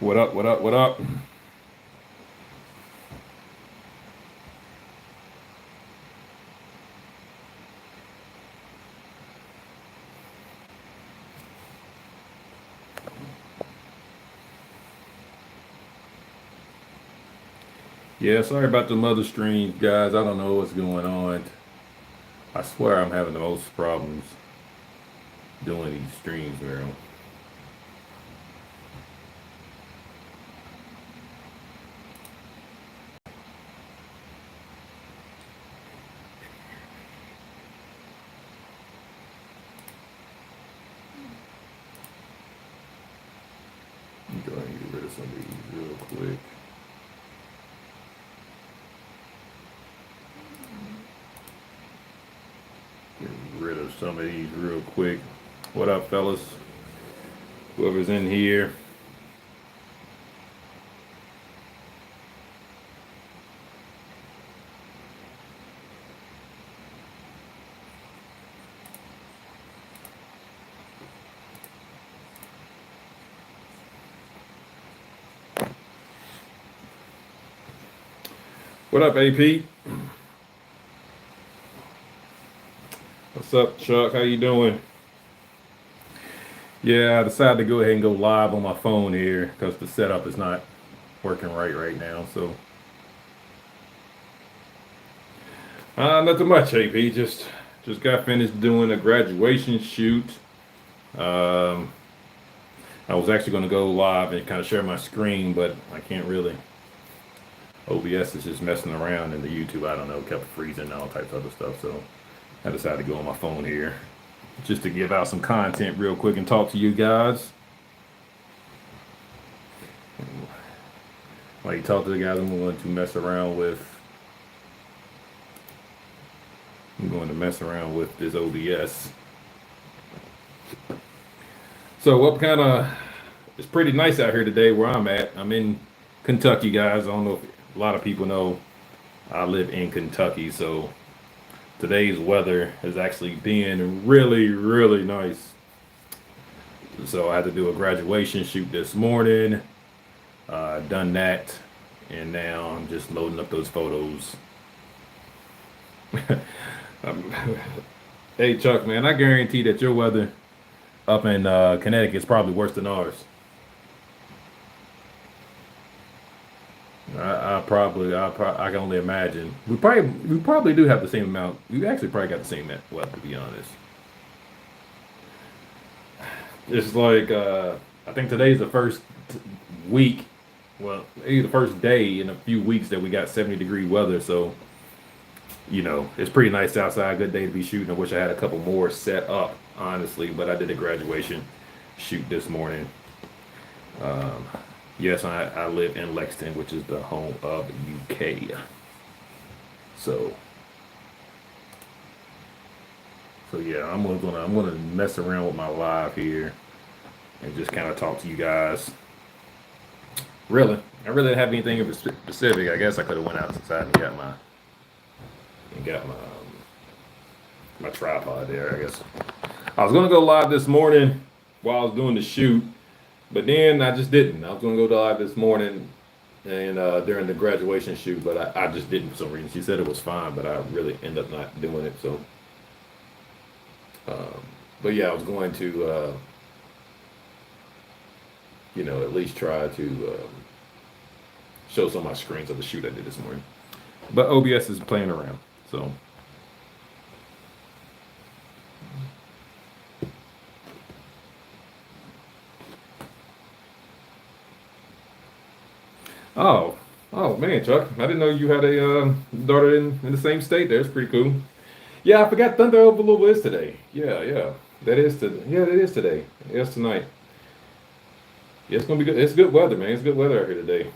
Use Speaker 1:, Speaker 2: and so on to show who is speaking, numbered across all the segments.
Speaker 1: What up? What up? What up? Yeah, sorry about the mother streams, guys. I don't know what's going on. I swear I'm having the most problems doing these streams, bro. Let me go ahead and get rid of some of these real quick. Get rid of some of these real quick. What up, fellas? Whoever's in here. What up, AP? What's up, Chuck? How you doing? Yeah, I decided to go ahead and go live on my phone here because the setup is not working right now. So, nothing much, AP. Just got finished doing a graduation shoot. Um, I was actually going to go live and kind of share my screen, but I can't really. OBS is just messing around, and the YouTube, I don't know, kept freezing and all types of other stuff. So I decided to go on my phone here just to give out some content real quick and talk to you guys. While you talk to the guys, I'm going to mess around with. I'm going to mess around with this OBS. So what kind of? It's pretty nice out here today where I'm at. I'm in Kentucky, guys. I don't know if a lot of people know I live in Kentucky, so today's weather is actually being really nice. So I had to do a graduation shoot this morning. Done that, and now I'm just loading up those photos. Um, hey Chuck, man, I guarantee that your weather up in Connecticut is probably worse than ours. I can only imagine. We probably do have the same amount. We actually probably got the same weather, to be honest. It's like I think today's the first week. Well, maybe the first day in a few weeks that we got 70-degree weather. So it's pretty nice outside. Good day to be shooting. I wish I had a couple more set up, honestly, but I did a graduation shoot this morning. Um, yes, I live in Lexington, which is the home of UK. So, so yeah, I'm gonna mess around with my live here and just kind of talk to you guys. Really, I really didn't have anything in specific. I guess I could have went outside and got my tripod there. I guess I was gonna go live this morning while I was doing the shoot, but then I just didn't. I was gonna go live this morning and during the graduation shoot, but I just didn't for some reason. She said it was fine, but I really ended up not doing it. So, um, but yeah, I was going to at least try to show some of my screens of the shoot I did this morning. But OBS is playing around, so. Oh, oh man, Chuck, I didn't know you had a daughter in the same state. That's pretty cool. Yeah, I forgot Thunder over Louisville is today. Yeah. That is today. Yeah, that is today. Yes, tonight. Yeah, it's gonna be good. It's good weather, man. It's good weather out here today.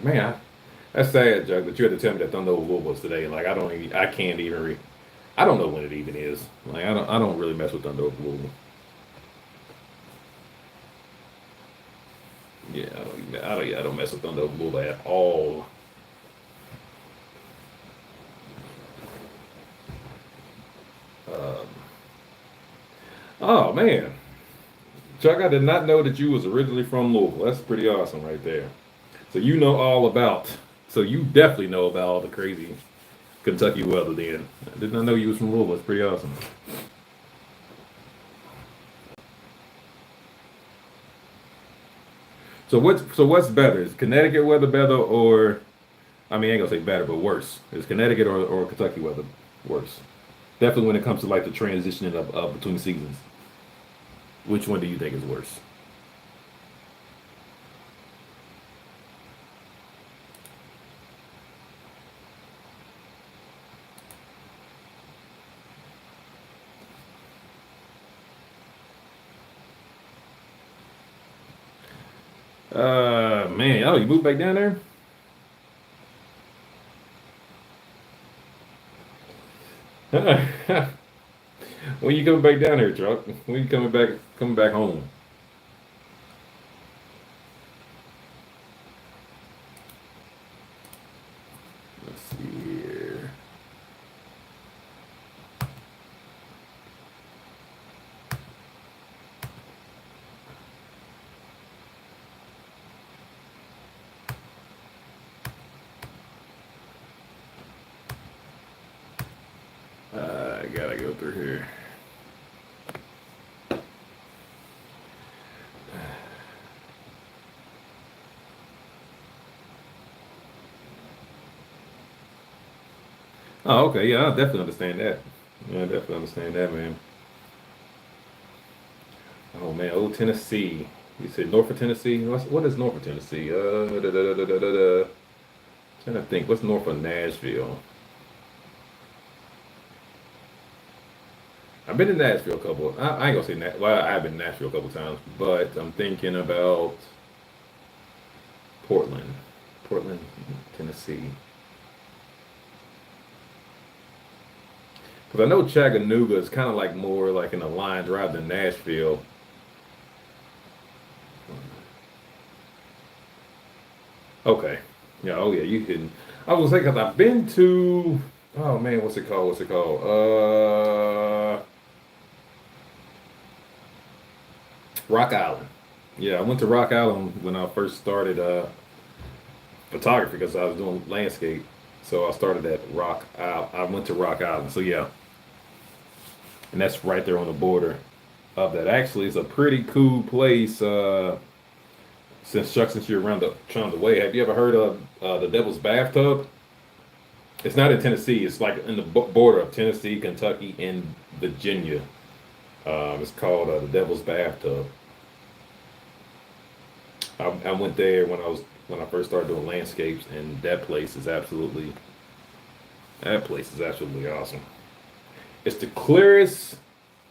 Speaker 1: Man, that's sad, Chuck, that you had to tell me that Thunder over Louisville was today. Like I can't even I don't know when it even is. Like I don't really mess with Thunder over Louisville. Yeah, I don't mess with Thunder over Louisville at all. Um, oh man, Chuck, I did not know that you was originally from Louisville. That's pretty awesome right there. So you know all about. So you definitely know about all the crazy Kentucky weather. Then I did not know you was from Louisville. It's pretty awesome. So what's better? Is Connecticut weather better, or I mean, I ain't gonna say better, but worse? Is Connecticut or Kentucky weather worse? Definitely when it comes to like the transitioning of between seasons. Which one do you think is worse? Man, oh, you moved back down there? When you coming back down here, Chuck? When you coming back home? Let's see here. I gotta go through here. Oh, okay, yeah, I definitely understand that. Yeah, I definitely understand that, man. Oh man, old Tennessee. You said Norfolk, Tennessee. What is Norfolk, Tennessee? Trying to think. What's north of Nashville? I've been to Nashville a couple. I ain't gonna say that. Well, I've been to Nashville a couple times, but I'm thinking about Portland, Portland, Tennessee. Because I know Chattanooga is kind of like more like in a line drive than Nashville. Okay. Yeah. Oh yeah. You can. I was like, 'cause I've been to. Oh man, what's it called? What's it called? Rock Island. Yeah, I went to Rock Island when I first started photography because I was doing landscape. So I started at Rock Island. I went to Rock Island. So yeah, and that's right there on the border of that. Actually, it's a pretty cool place. Since you're around the way, have you ever heard of the Devil's Bathtub? It's not in Tennessee. It's like in the border of Tennessee, Kentucky, and Virginia. It's called the Devil's Bathtub. I went there when I first started doing landscapes, and that place is absolutely awesome. It's the clearest.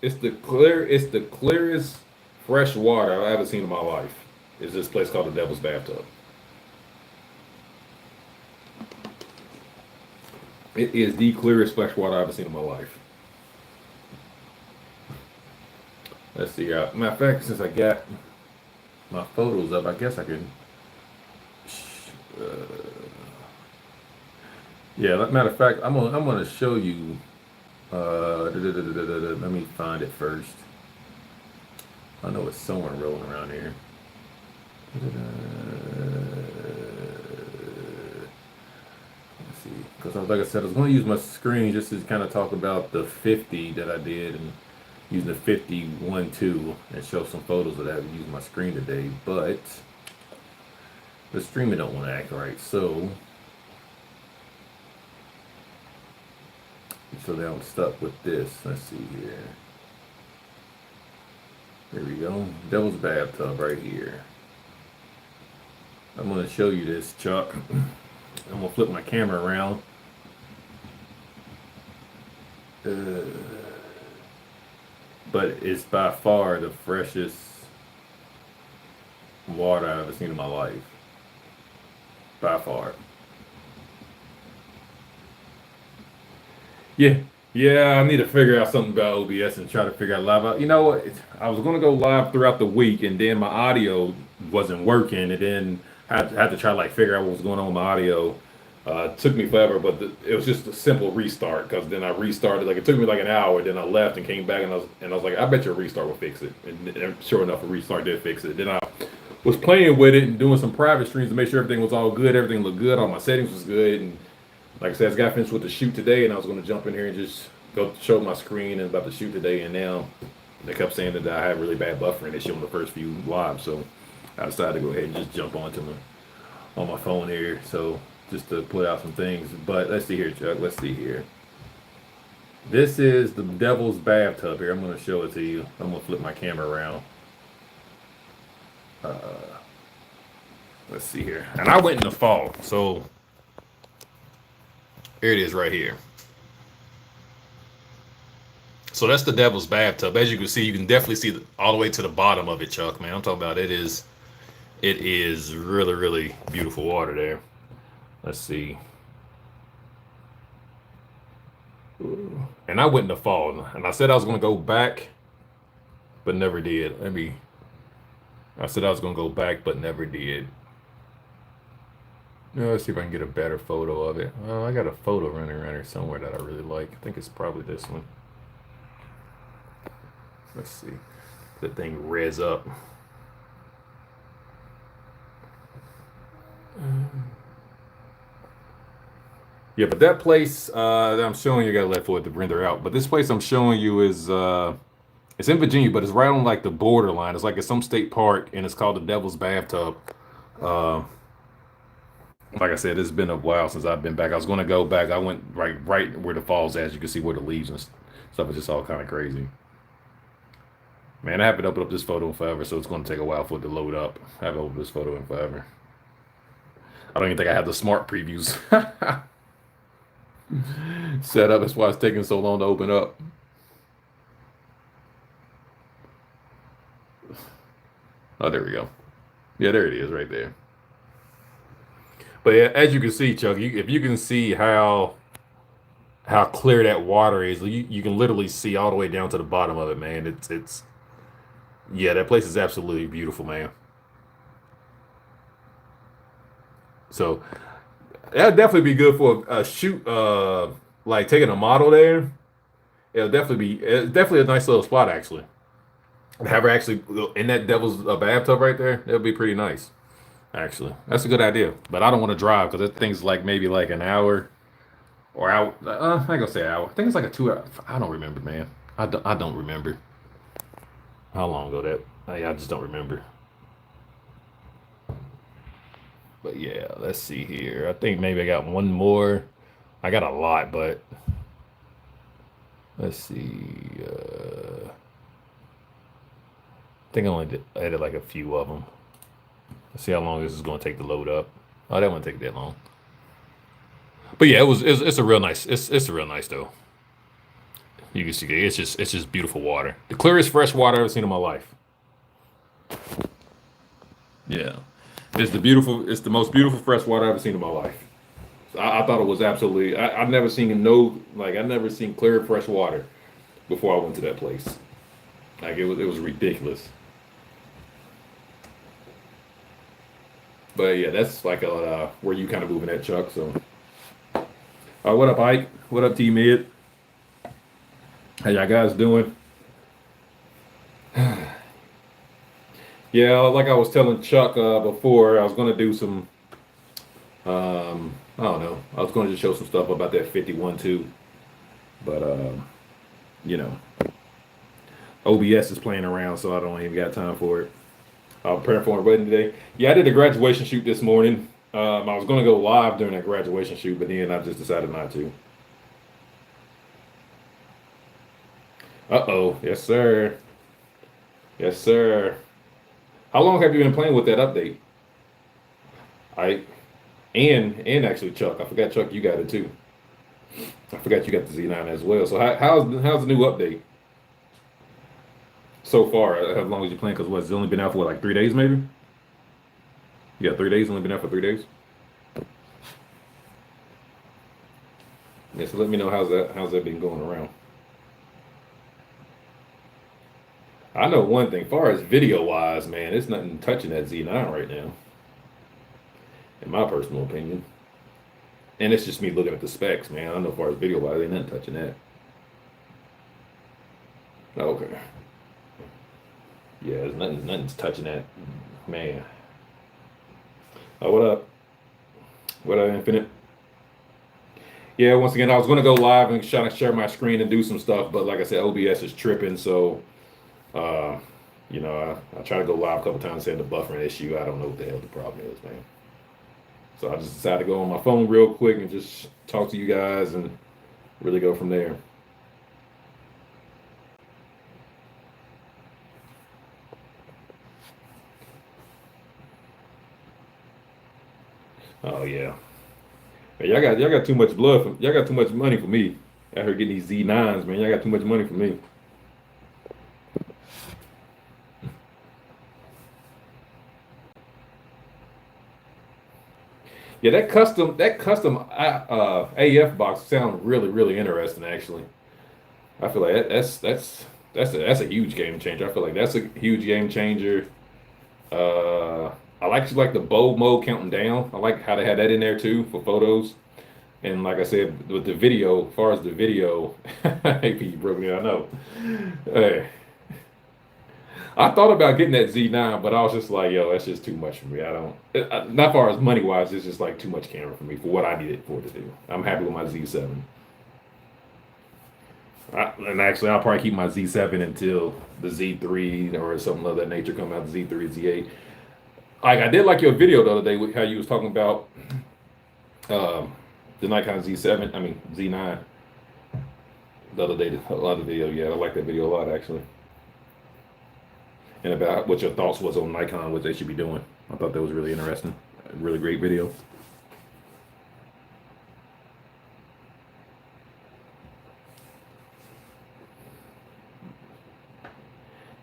Speaker 1: It's the clearest fresh water I've ever seen in my life. Is this place called the Devil's Bathtub? It is the clearest fresh water I've ever seen in my life. Let's see. Matter of fact, since I got my photos up, I guess I can. Uh, yeah. Matter of fact, I'm gonna show you. Let me find it first. I know it's somewhere rolling around here. Let's see, because like I said, I was going to use my screen just to kind of talk about the 50 that I did and using the 51 too and show some photos of that and use my screen today. But the streaming don't want to act right, so now I'm stuck with this. Let's see here. There we go. Devil's bathtub right here. I'm going to show you this, Chuck. I'm going to flip my camera around. Uh, but it's by far the freshest water I've ever seen in my life. By far. Yeah. Yeah, I need to figure out something about OBS and try to figure out live. You know what? I was going to go live throughout the week, and then my audio wasn't working, and then I had to try to like figure out what was going on with my audio It took me forever, but it was just a simple restart because then I restarted. Like it took me like an hour. Then I left and came back, and I was like, I bet your restart will fix it. And sure enough, a restart did fix it. Then I was playing with it and doing some private streams to make sure everything was all good. Everything looked good. All my settings was good. And like I said, I just got finished with the shoot today, and I was going to jump in here and just go show my screen and about to shoot today. And now they kept saying that I had really bad buffering. They showed the first few live, so I decided to go ahead and just jump onto on my phone here. So just to put out some things. But let's see here, Chuck. Let's see here. This is the devil's bathtub here. I'm going to show it to you. I'm going to flip my camera around. Let's see here. And I went in the fall, so here it is right here. So that's the devil's bathtub. As you can see, you can definitely see all the way to the bottom of it, Chuck. Man, I'm talking about it is really, really beautiful water there. Let's see. And I went in the fall, and I said I was going to go back, but never did. I said I was going to go back, but never did. Let's see if I can get a better photo of it. I got a photo running around here somewhere that I really like. I think it's probably this one. Let's see. The thing res up. Yeah, but that place that I'm showing you, I gotta let for it to render out. But this place I'm showing you is it's in Virginia, but it's right on like the borderline. It's like at some state park, and it's called the Devil's Bathtub. Like I said, it's been a while since I've been back. I was gonna go back. I went right where the falls at. As you can see where the leaves and stuff is just all kind of crazy. Man, I haven't opened up this photo in forever, so it's gonna take a while for it to load up. I haven't opened this photo in forever. I don't even think I have the smart previews set up. That's why it's taking so long to open up. Oh, there we go. Yeah, there it is right there. But yeah, as you can see, Chuck, if you can see how clear that water is, you can literally see all the way down to the bottom of it, man. It's yeah, that place is absolutely beautiful, man. So that'd definitely be good for a shoot, like taking a model there. It's definitely a nice little spot actually. Have her actually in that devil's bathtub right there. That'd be pretty nice. Actually, that's a good idea. But I don't want to drive because that thing's like maybe like an hour or hour. I ain't gonna say hour. I think it's like a 2 hour. I don't remember, man. I don't remember how long ago that. I just don't remember. But yeah, let's see here. I think maybe I got one more. I got a lot, but let's see. I think I only added like a few of them. Let's see how long this is going to take to load up. Oh, that won't take that long. But yeah, it's a real nice. It's a real nice though. You can see it's just beautiful water. The clearest fresh water I've ever seen in my life. Yeah. It's the most beautiful fresh water I've ever seen in my life. I thought it was absolutely. I've never seen I've never seen clear fresh water before I went to that place. Like it was ridiculous. But yeah, that's like where you kind of moving that, Chuck. So, what up, Ike? What up, T Mid? How y'all guys doing? Yeah, like I was telling Chuck before, I was gonna do some. I don't know. I was gonna just show some stuff about that 51 too, but you know, OBS is playing around, so I don't even got time for it. I was preparing for a wedding today. Yeah, I did a graduation shoot this morning. I was gonna go live during that graduation shoot, but then I just decided not to. Uh-oh, yes sir, yes sir. How long have you been playing with that update? And actually Chuck, I forgot Chuck, you got it too. I forgot you got the Z9 as well. So how's the new update so far? How long as you playing? Because it's only been out for like 3 days maybe. Yeah, 3 days. Only been out for 3 days. Yeah, so let me know how's that been going around. I know one thing, far as video wise, man, it's nothing touching that Z9 right now. In my personal opinion. And it's just me looking at the specs, man. I don't know as far as video wise, ain't nothing touching that. Okay. Yeah, there's nothing's touching that, man. Oh, what up? What up, Infinite? Yeah, once again, I was gonna go live and try to share my screen and do some stuff, but like I said, OBS is tripping, so uh, I try to go live a couple times saying the buffering issue. I don't know what the hell the problem is, man. So I just decided to go on my phone real quick and just talk to you guys and really go from there. Oh yeah. Hey, y'all got too much blood for y'all got too much money for me. Out here getting these Z9s, man. Y'all got too much money for me. Yeah, that custom AF box sounds really interesting actually. I feel like that's a huge game changer. I feel like that's a huge game changer. Uh, I like the bold mode counting down. I like how they had that in there too for photos. And like I said, with the video, as far as the video, AP broke me. I know. Hey, I thought about getting that Z9, but I was just like, yo, that's just too much for me. I don't, not far as money wise, it's just like too much camera for me for what I need it for to do. I'm happy with my Z7. And actually, I'll probably keep my Z7 until the Z3 or something of that nature come out, the Z3, Z8. Like, I did like your video the other day with how you was talking about um, the Nikon Z7, I mean, Z9 the other day, a lot of video. Yeah, I like that video a lot, actually. And about what your thoughts was on Nikon, what they should be doing. I thought that was really interesting. A really great video.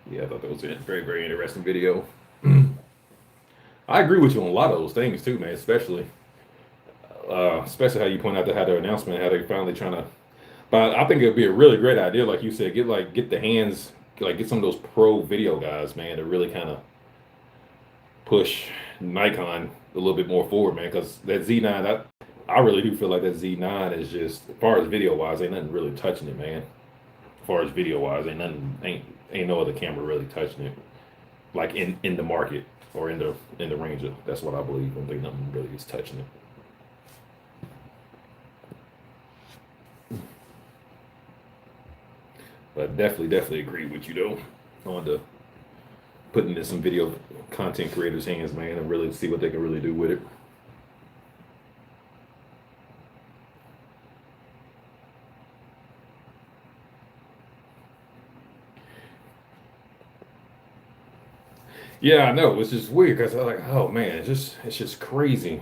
Speaker 1: Yeah, I thought that was a very interesting video. I agree with you on a lot of those things too, man. Especially how you point out how their announcement, how they finally trying to. But I think it would be a really great idea, like you said, get the hands, like get some of those pro video guys, man, to really kind of push Nikon a little bit more forward, man. Because that Z9, I really do feel like that Z9 is just, as far as video wise, ain't nothing really touching it, man. As far as video wise, ain't no other camera really touching it, like in the market or in the range of. That's what I believe. I don't think nothing really is touching it. But definitely agree with you though on the putting in some video content creators' hands, man, and really see what they can really do with it. Yeah, I know. It's just weird because I'm like, oh man, it's just crazy.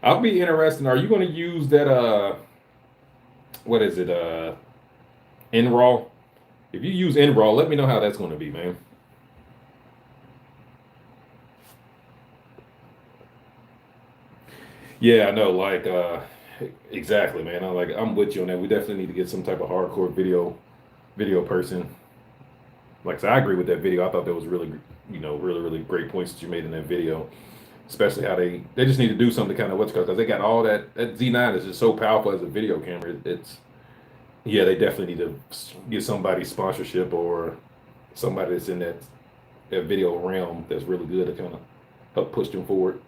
Speaker 1: I'll be interested. Are you going to use that? What is it? NRAW. If you use NRAW, let me know how that's going to be, man. Yeah, I know. Like, exactly, man. I'm with you on that. We definitely need to get some type of hardcore video person. Like I said, I agree with that video. I thought that was really, really great points that you made in that video. Especially how they just need to do something to kind of what's because they got all that Z9 is just so powerful as a video camera. It's yeah, they definitely need to get somebody sponsorship or somebody that's in that video realm that's really good to kind of help push them forward.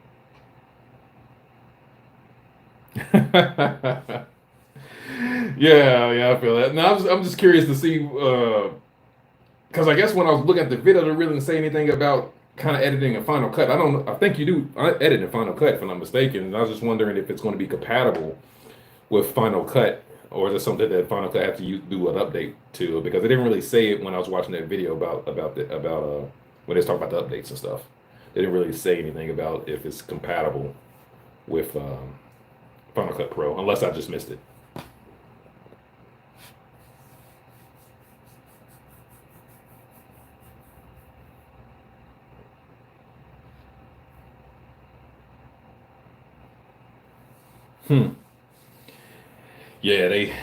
Speaker 1: Yeah, I feel that. Now I'm just curious to see because I guess when I was looking at the video, they really didn't say anything about kind of editing a Final Cut. I don't. I think you do edit in Final Cut, if I'm not mistaken. And I was just wondering if it's going to be compatible with Final Cut, or is it something that Final Cut have to do an update to? Because they didn't really say it when I was watching that video about when they talk about the updates and stuff. They didn't really say anything about if it's compatible with Final Cut Pro, unless I just missed it. Hmm. Yeah, they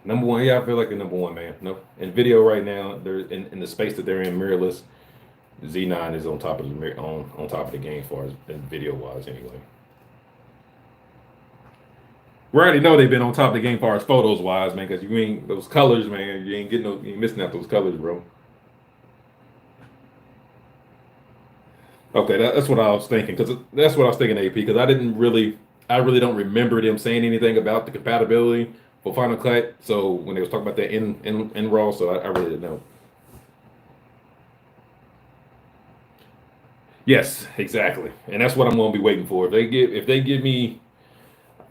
Speaker 1: number one. Yeah, I feel like the number one man. No, in video right now, they're in the space that they're in mirrorless. Z9 is on top of on top of the game as far as video wise, anyway. We already know they've been on top of the game as far as photos wise, man. Because you ain't those colors, man. You ain't getting no, you ain't missing out those colors, bro. Okay, that's what I was thinking. Because that's what I was thinking, AP. Because I really don't remember them saying anything about the compatibility for Final Cut. So when they was talking about that in Raw, so I really didn't know. Yes, exactly, and that's what I'm going to be waiting for. If they give me,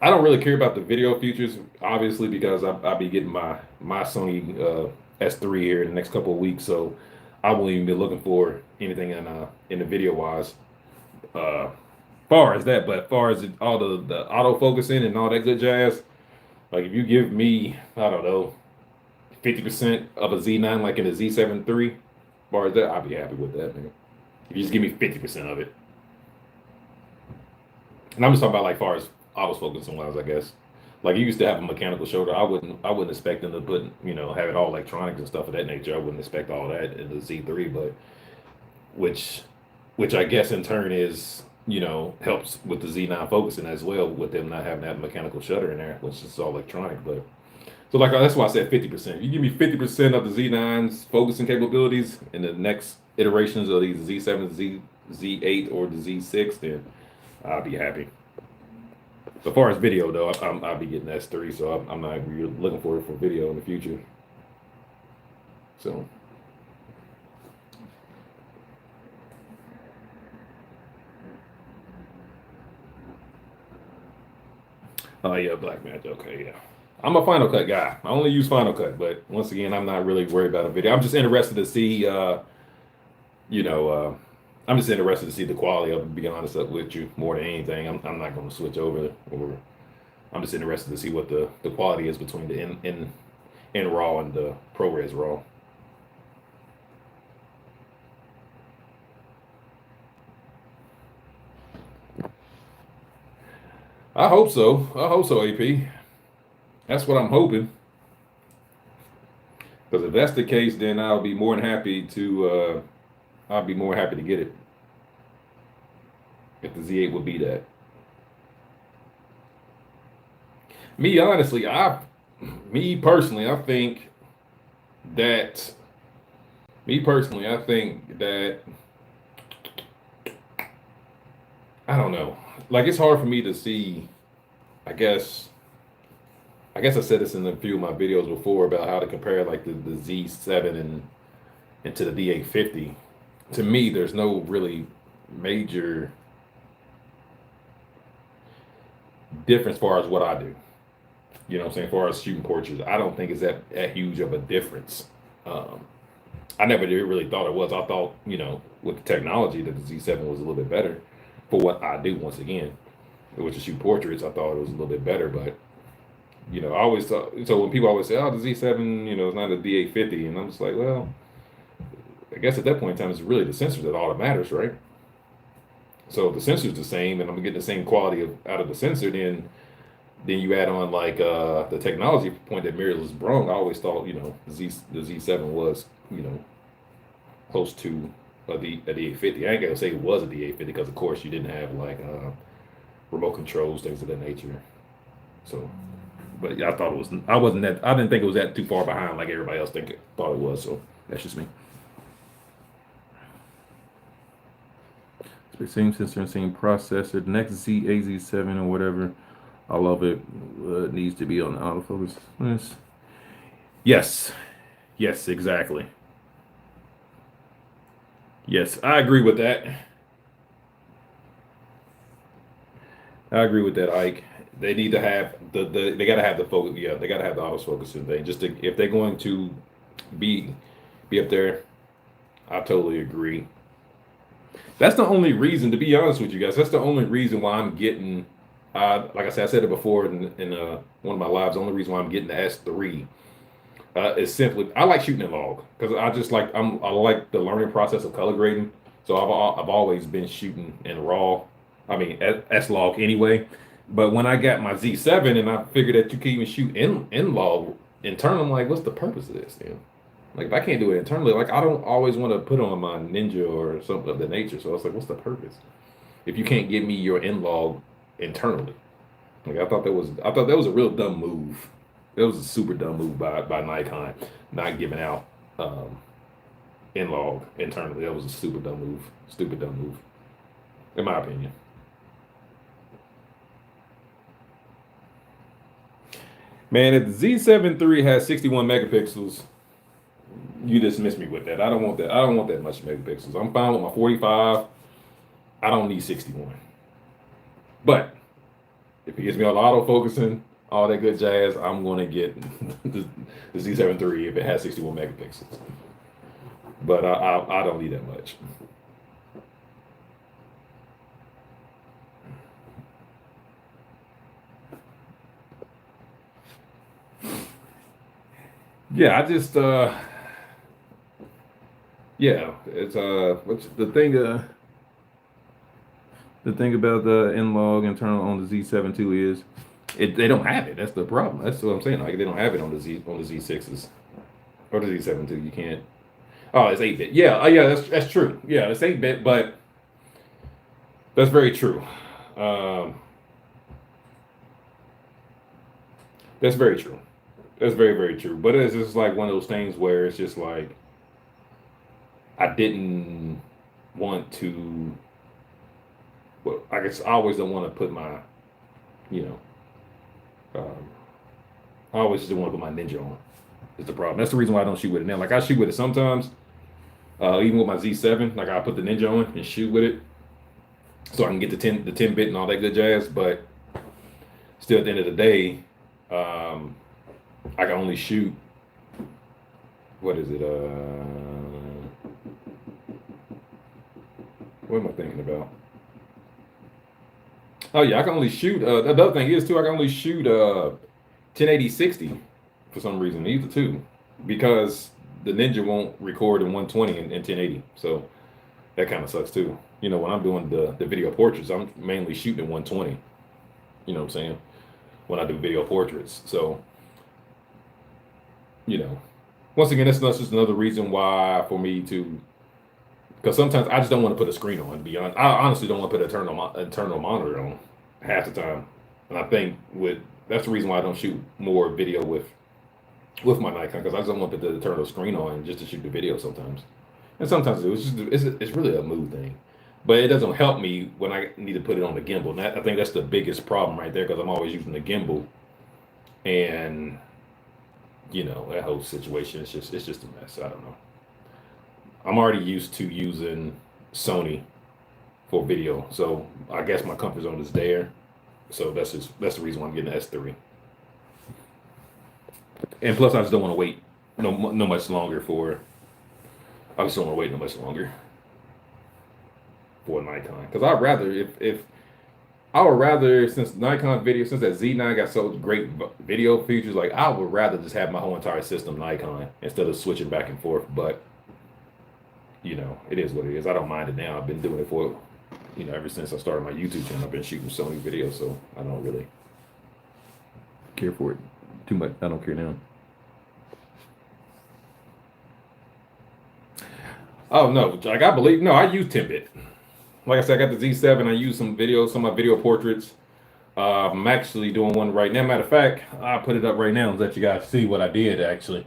Speaker 1: I don't really care about the video features, obviously, because I'll be getting my Sony S3 here in the next couple of weeks, so I won't even be looking for anything in the video wise. Far as that, but far as all the auto focusing and all that good jazz, like if you give me, I don't know, 50% of a Z9 like in a Z7 III, far as that, I'll be happy with that, man. If you just give me 50% of it. And I'm just talking about like far as autofocus wise, I guess. Like you used to have a mechanical shoulder. I wouldn't expect them to put, have it all electronics and stuff of that nature. I wouldn't expect all that in the Z3, but which which I guess in turn is, helps with the Z9 focusing as well, with them not having that mechanical shutter in there, which is all electronic. But so like that's why I said 50%. You give me 50% of the Z9's focusing capabilities in the next iterations of these Z7, Z8, or the Z6, then I'll be happy. So far as video though, I'll be getting S3, so I'm not really looking for it for video in the future. So oh yeah, Black Magic. Okay, yeah. I'm a Final Cut guy. I only use Final Cut, but once again, I'm not really worried about a video. I'm just interested to see, you know, uh, I'm just interested to see the quality of it, to be honest with you, more than anything. I'm not going to switch over, or I'm just interested to see what the quality is between the in RAW and the ProRes RAW. I hope so. I hope so, AP. That's what I'm hoping. Because if that's the case, then I'll be more than happy to. I'll be more happy to get it if the Z8 would be that. Me honestly, me personally, I think that. Me personally, I think that. I don't know. Like it's hard for me to see. I guess. I guess I said this in a few of my videos before about how to compare like the Z7 and to the D850. To me, there's no really major difference as far as what I do. You know what I'm saying? As far as shooting portraits, I don't think it's that huge of a difference. Um, I never really thought it was. I thought, with the technology that the Z7 was a little bit better for what I do once again, which is shoot portraits. I thought it was a little bit better, but I always thought, so when people always say, oh, the Z7, it's not a D850, and I'm just like, well, I guess at that point in time, it's really the sensors that all that matters, right? So if the sensor's the same, and I'm getting the same quality out of the sensor, then you add on like the technology point that Muriel was brung. I always thought, the Z7 was, close to a D850. I ain't gonna say it was a D850 because of course you didn't have like remote controls, things of that nature. So, but yeah, I thought it was. I didn't think it was that too far behind like everybody else thought it was. So that's just me. It's the same sensor and same processor. The next Z7 or whatever, I love it. It needs to be on the autofocus. Yes, yes, exactly. Yes, I agree with that. I agree with that, Ike. They need to have they gotta have the focus. Yeah, they gotta have the autofocusing thing. If they're going to be be up there, I totally agree. That's the only reason, to be honest with you guys. That's the only reason why I'm getting. Like I said it before in one of my lives. The only reason why I'm getting the S3 is simply I like shooting in log because I just like I like the learning process of color grading. So I've always been shooting in raw. I mean S log anyway. But when I got my Z7 and I figured that you can even shoot in log internal, I'm like, what's the purpose of this? Like if I can't do it internally, like I don't always want to put on my Ninja or something of the nature. So I was like, what's the purpose if you can't give me your in log internally? Like I thought that was a real dumb move. That was a super dumb move by Nikon, not giving out in log internally. That was a super dumb move. Stupid dumb move, in my opinion. Man, if the Z7 III has 61 megapixels, you dismiss me with that. I don't want that. I don't want that much megapixels. I'm fine with my 45. I don't need 61. But if it gives me all the auto focusing, all that good jazz, I'm going to get the Z7 III if it has 61 megapixels. But I don't need that much. Yeah, I just yeah, it's what's the thing about the N-Log internal on the Z7 II is they don't have it. That's the problem. That's what I'm saying. Like they don't have it on the Z6s or the Z7 II. You can't. Oh, it's 8-bit. Yeah, yeah, that's true. Yeah, it's 8-bit, but that's very true. Um, that's very true. That's very true. But it's just like one of those things where it's just like I didn't want to. Well, I guess I always don't want to put my, you know, I always just want to put my Ninja on. Is the problem. That's the reason why I don't shoot with it now. Like I shoot with it sometimes, even with my Z7. Like I put the Ninja on and shoot with it, so I can get the 10 bit and all that good jazz. But still, at the end of the day, I can only shoot. What is it? What am I thinking about? Oh yeah, I can only shoot. The other thing is too, I can only shoot 1080 60 for some reason. Either two, because the Ninja won't record in 120 and 1080. So that kind of sucks too. You know, when I'm doing the video portraits, I'm mainly shooting in 120. You know what I'm saying? When I do video portraits, so you know, once again, that's just another reason why for me to. Because sometimes I just don't want to put a screen on. To be honest, I honestly don't want to put an internal monitor on half the time. And I think that's the reason why I don't shoot more video with my Nikon, because I just don't want to put the internal screen on just to shoot the video sometimes. And sometimes it's really a mood thing, but it doesn't help me when I need to put it on the gimbal. And I think that's the biggest problem right there, because I'm always using the gimbal, and you know that whole situation. It's just a mess. I don't know. I'm already used to using Sony for video, so I guess my comfort zone is there. So that's the reason why I'm getting the S3. And plus, I just don't want to wait no much longer for. I just don't want to wait no much longer for Nikon, because I'd rather if I would rather, since Nikon video, since that Z9 got so great video features, like I would rather just have my whole entire system Nikon instead of switching back and forth. But you know, it is what it is. I don't mind it now. I've been doing it for, you know, ever since I started my YouTube channel. I've been shooting Sony videos, so I don't really care for it too much. I don't care now. Oh no, like I believe no, I use 10-bit. Like I said, I got the Z7. I use some videos, some of my video portraits. I'm actually doing one right now. Matter of fact, I'll put it up right now and let you guys see what I did actually.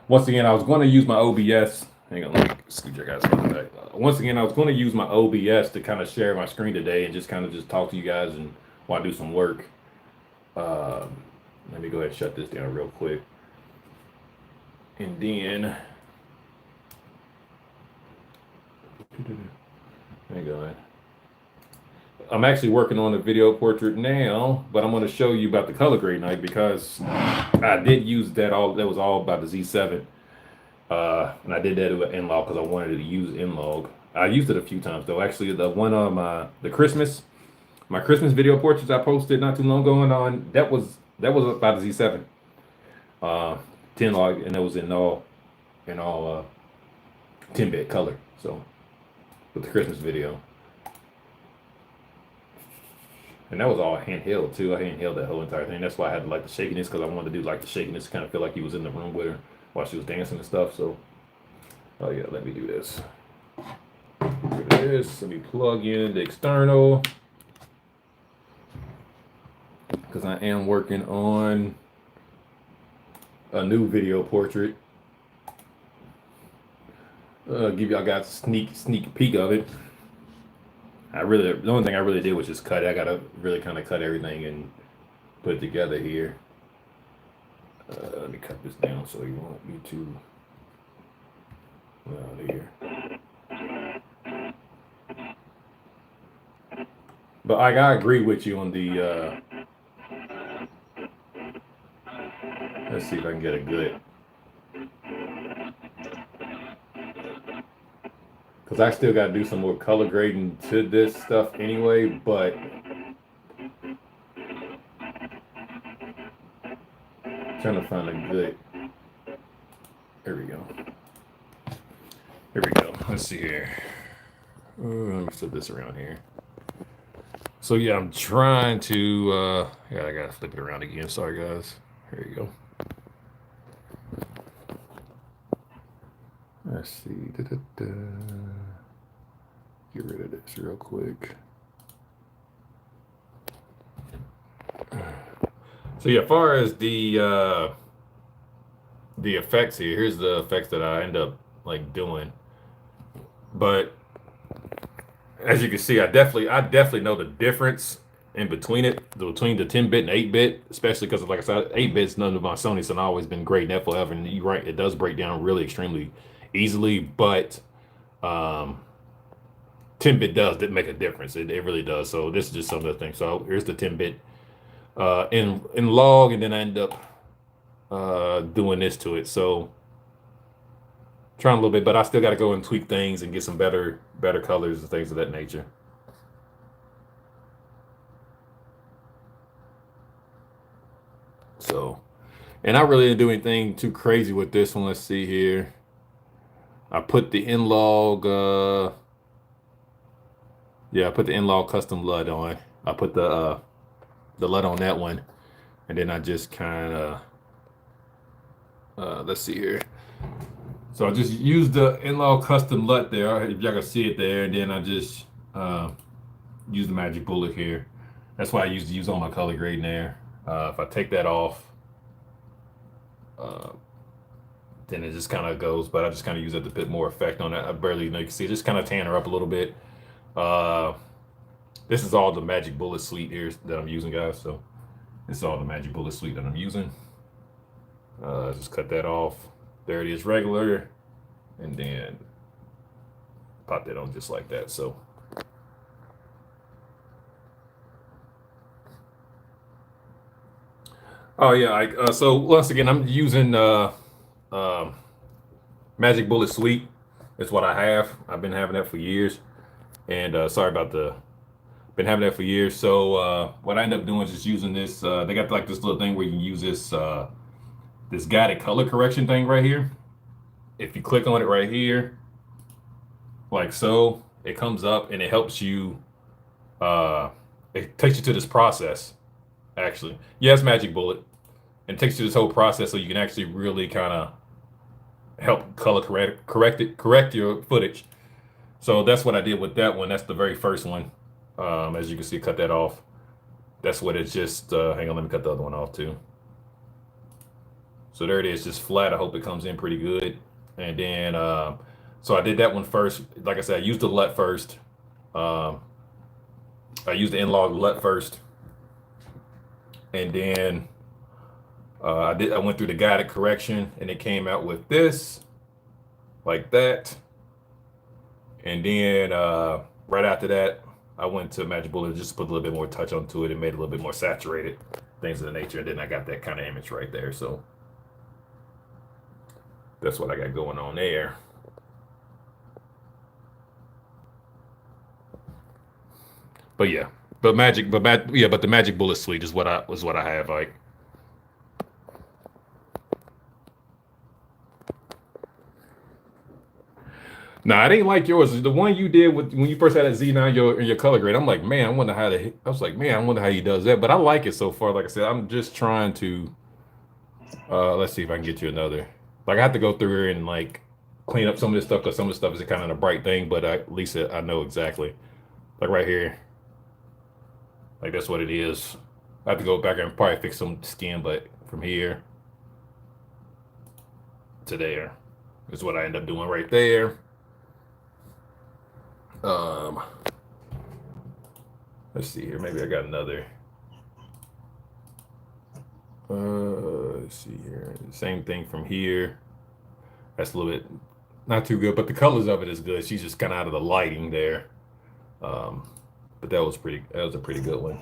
Speaker 1: Once again, I was going to use my OBS. Hang on, let me scoot your guys back. Once again, I was going to use my OBS to kind of share my screen today and just kind of just talk to you guys and while I do some work. Let me go ahead and shut this down real quick. And then, hang on. I'm actually working on a video portrait now, but I'm going to show you about the color grade night, because I did use that all. That was all about the Z7. And I did that with N-Log because I wanted to use N-Log. I used it a few times though. Actually, the one on my Christmas video portraits I posted not too long ago on that was about the Z7, 10 log, and it was in all 10-bit color. So with the Christmas video, and that was all handheld too. I handheld that whole entire thing. That's why I had like the shakiness, because I wanted to do like the shakiness to kind of feel like he was in the room with her while she was dancing and stuff. So, oh yeah, let me do this. Look at this. Let me plug in the external, because I am working on a new video portrait. Give y'all guys a sneak peek of it. The only thing I really did was just cut it. I gotta really kind of cut everything and put it together here. Let me cut this down so you won't be too loud here. But I agree with you on the. Let's see if I can get a good. Because I still got to do some more color grading to this stuff anyway, but trying to find a good. Here we go. Here we go. Let's see here. Let me flip this around here. So yeah, I'm trying to. Yeah, I gotta flip it around again. Sorry, guys. Here you go. Let's see. Get rid of this real quick. So yeah, as far as the effects here, here's the effects that I end up like doing. But as you can see, I definitely know the difference in between between the 10-bit and 8-bit, especially because like I said, 8-bit's none of my Sony, so always been great in FLF, and you're right, it does break down really extremely easily, but 10-bit does make a difference. It really does. So this is just some of the things. So here's the 10-bit in log, and then I end up doing this to it. So trying a little bit, but I still got to go and tweak things and get some better colors and things of that nature. So, and I really didn't do anything too crazy with this one. Let's see here. I put the in-log, yeah, I put the in-log custom LUT on. I put the LUT on that one, and then I just kind of, let's see here. So I just used the in-log custom LUT there, if y'all can see it there, and then I just use the magic bullet here. That's why I used to use all my color grading there. If I take that off, then it just kind of goes, but I just kind of use it to put more effect on it. I barely, you can see, just kind of tan her up a little bit. This is all the magic bullet suite here that I'm using, guys. So this is all the magic bullet suite that I'm using. Just cut that off. There it is, regular, and then pop that on just like that. So oh yeah, so once again, I'm using Magic Bullet Suite. It's what I have. I've been having that for years, and sorry about been having that for years. So what I end up doing is just using this. They got like this little thing where you can use this this guided color correction thing right here. If you click on it right here, like so, it comes up and it helps you. It takes you to this process. Actually, yes, Magic Bullet, and it takes you to this whole process so you can actually really kind of help color correct your footage. So that's what I did with that one. That's the very first one. As you can see, cut that off. That's what it's just. Hang on, let me cut the other one off too. So there it is, just flat. I hope it comes in pretty good. And then, so I did that one first. Like I said, I used the LUT first. I used the in-log LUT first. And then I went through the guided correction, and it came out with this, like that. And then right after that, I went to Magic Bullet, just put a little bit more touch onto it and made it a little bit more saturated, things of the nature. And then I got that kind of image right there. So that's what I got going on there. But yeah, but the Magic Bullet Suite is what I have like. Nah, I didn't like yours. The one you did with when you first had a Z9 in your color grade. I'm like, man, I wonder how he does that. But I like it so far. Like I said, I'm just trying to. Let's see if I can get you another. Like I have to go through here and like clean up some of this stuff because some of the stuff is kind of a bright thing. But at least I know exactly. Like right here. Like that's what it is. I have to go back and probably fix some skin, but from here to there is what I end up doing right there. Um, let's see here. Maybe I got another. Let's see here. Same thing from here. That's a little bit not too good, but the colors of it is good. She's just kind of out of the lighting there. Um, but that was pretty. That was a pretty good one.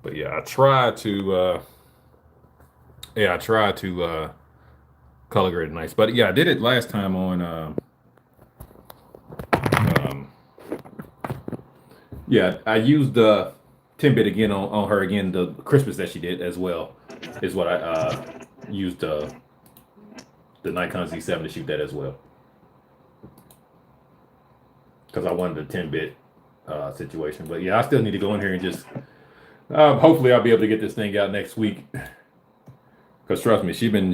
Speaker 1: But yeah, I try to. I try to color grade it nice. But yeah, I did it last time on. Um, yeah, I used the 10-bit again on her again. The Christmas that she did as well is what I used the Nikon Z7 to shoot that as well because I wanted a 10-bit situation. But yeah, I still need to go in here and just hopefully I'll be able to get this thing out next week. Because trust me, she been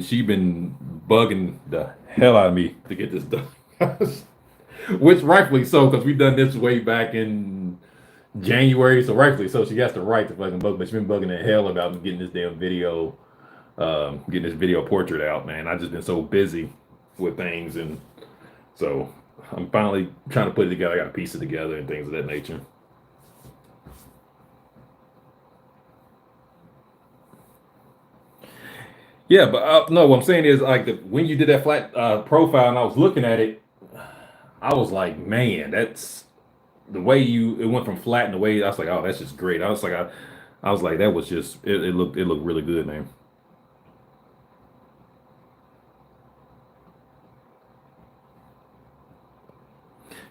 Speaker 1: bugging the hell out of me to get this done, which rightfully so because we've done this way back in January, so rightfully so she has the right to fucking bug, but she's been bugging the hell about getting this damn video, getting this video portrait out. Man, I just been so busy with things, and so I'm finally trying to put it together. I got to piece it together and things of that nature. Yeah, but no, what I'm saying is like when you did that flat profile and I was looking at it, I was like, man, that's the way it went from flat and the way I was like, oh, that's just great. I was like, that was just it looked really good, man.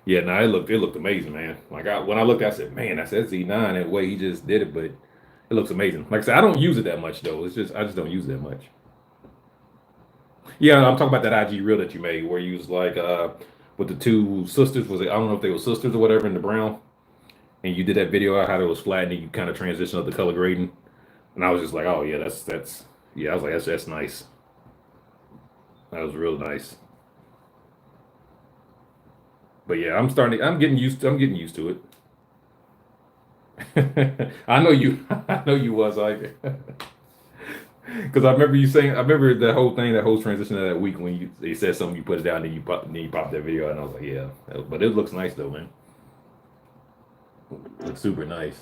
Speaker 1: Yeah, no, it looked amazing, man. Like when I looked, I said, man, that's Z9 and the way he just did it, but it looks amazing. Like I said, I don't use it that much though. It's just I just don't use it that much. Yeah, I'm talking about that IG reel that you made where you was like with the two sisters. Was it? I don't know if they were sisters or whatever in the brown. And you did that video out how it was flat and then you kind of transition up the color grading. And I was just like, oh yeah, that's yeah. I was like, that's nice. That was real nice. But yeah, I'm getting used to it. I know you. I know you was like. Because I remember you saying, I remember that whole thing, that whole transition of that week when they said something, you put it down, then you pop that video, out, and I was like, yeah, but it looks nice though, man. It looks super nice.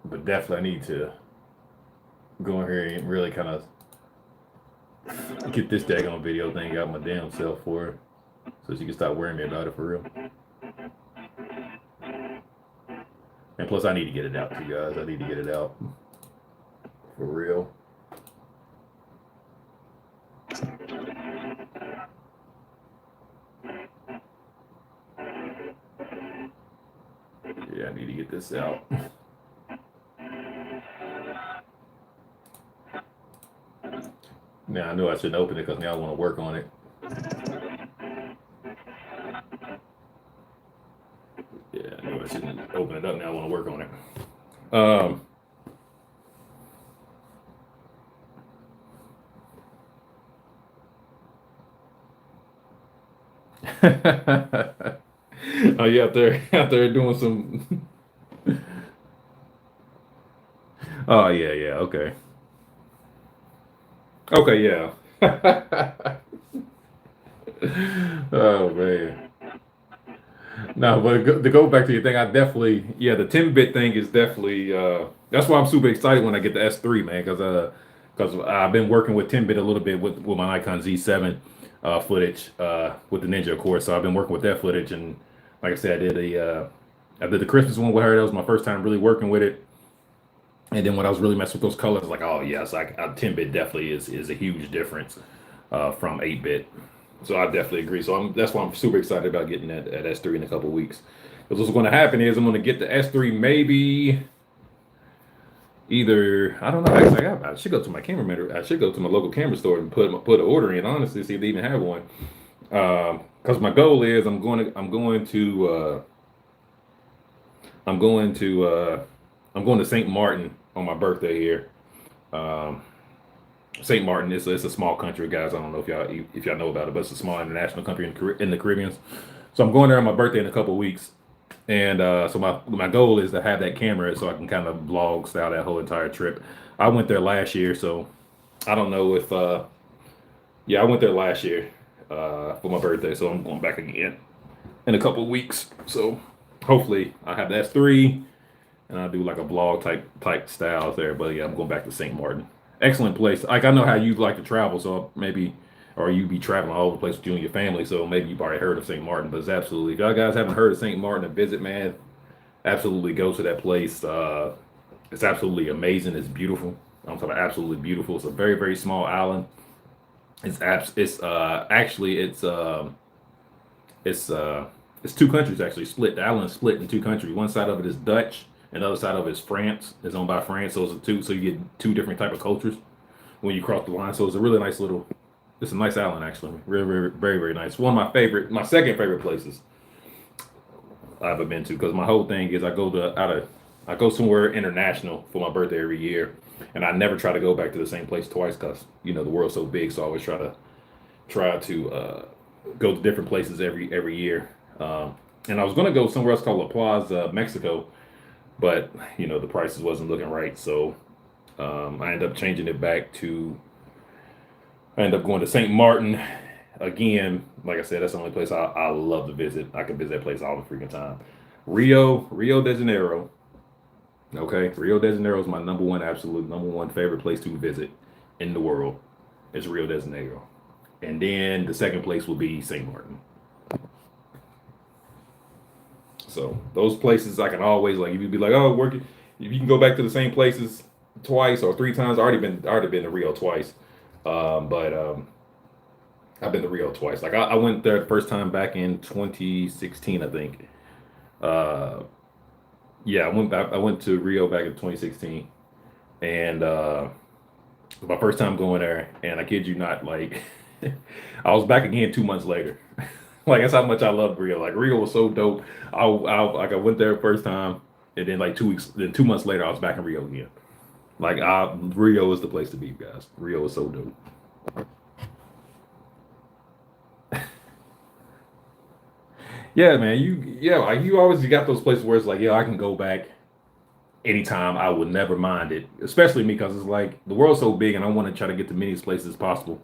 Speaker 1: But definitely, I need to go in here and really kind of get this daggone video thing out my damn self for her, so she can stop worrying me about it for real. And plus, I need to get it out to you guys. I need to get it out for real. Yeah, I need to get this out. Now I know I shouldn't open it because now I want to work on it. Yeah, I know I shouldn't open it up. Now I want to work on it. Oh, you out there doing some. Oh yeah, yeah, okay, okay, yeah. Oh man. No, but to go back to your thing, I definitely, yeah, the 10-bit thing is definitely, that's why I'm super excited when I get the S3, man, because I've been working with 10-bit a little bit with my Nikon Z7 footage with the Ninja, of course. So I've been working with that footage, and like I said, I did the Christmas one with her. That was my first time really working with it. And then when I was really messing with those colors, like, oh yes, 10-bit definitely is a huge difference from 8-bit. So I definitely agree. So that's why I'm super excited about getting that at S3 in a couple weeks. Because what's going to happen is I'm going to get the S3 maybe either I don't know. Actually, I should go to my camera. I should go to my local camera store and put an order in. Honestly, see if they even have one. Because my goal is I'm going to St. Martin on my birthday here. Um, St. Martin is it's a small country, guys. I don't know if y'all know about it, but it's a small international country in the Caribbean. So I'm going there on my birthday in a couple of weeks, and so my goal is to have that camera so I can kind of vlog style that whole entire trip. I went there last year, so I don't know if yeah, I went there last year for my birthday, so I'm going back again in a couple of weeks. So hopefully I have that's three, and I'll do like a vlog type styles there. But yeah, I'm going back to St. Martin. Excellent place. Like I know how you like to travel, so maybe or you be traveling all over the place with you and your family. So maybe you've already heard of St. Martin, but it's absolutely if y'all guys haven't heard of St. Martin to visit, man, absolutely go to that place. It's absolutely amazing. It's beautiful. I'm talking about absolutely beautiful. It's a very small island. Actually it's two countries actually split. The island is split in two countries. One side of it is Dutch, and the other side of it is France. It's owned by France, so it's a two. So you get two different type of cultures when you cross the line. So it's a really nice little. It's a nice island actually. Really, very nice. One of my second favorite places I've ever been to because my whole thing is I go somewhere international for my birthday every year, and I never try to go back to the same place twice because the world's so big. So I always try to go to different places every year. And I was gonna go somewhere else called La Plaza, Mexico, but the prices wasn't looking right, so I ended up changing it back to. I ended up going to St. Martin again. Like I said, that's the only place I love to visit. I can visit that place all the freaking time. Rio de Janeiro. Okay, Rio de Janeiro is my absolute number one favorite place to visit in the world. It's Rio de Janeiro, and then the second place will be St. Martin. So those places I can always like. If you be like, oh, if you can go back to the same places twice or three times. I already been to Rio twice, but I've been to Rio twice. Like I went there the first time back in 2016, I think. Uh, yeah, I went to Rio back in 2016, and my first time going there, and I kid you not, like I was back again 2 months later. Like that's how much I loved Rio. Like Rio was so dope. I went there first time, and then like 2 weeks, then 2 months later, I was back in Rio again. Like Rio is the place to be, guys. Rio is so dope. Yeah, man. Like you always got those places where it's like, yeah, I can go back anytime. I would never mind it, especially me because it's like the world's so big, and I want to try to get to many places as possible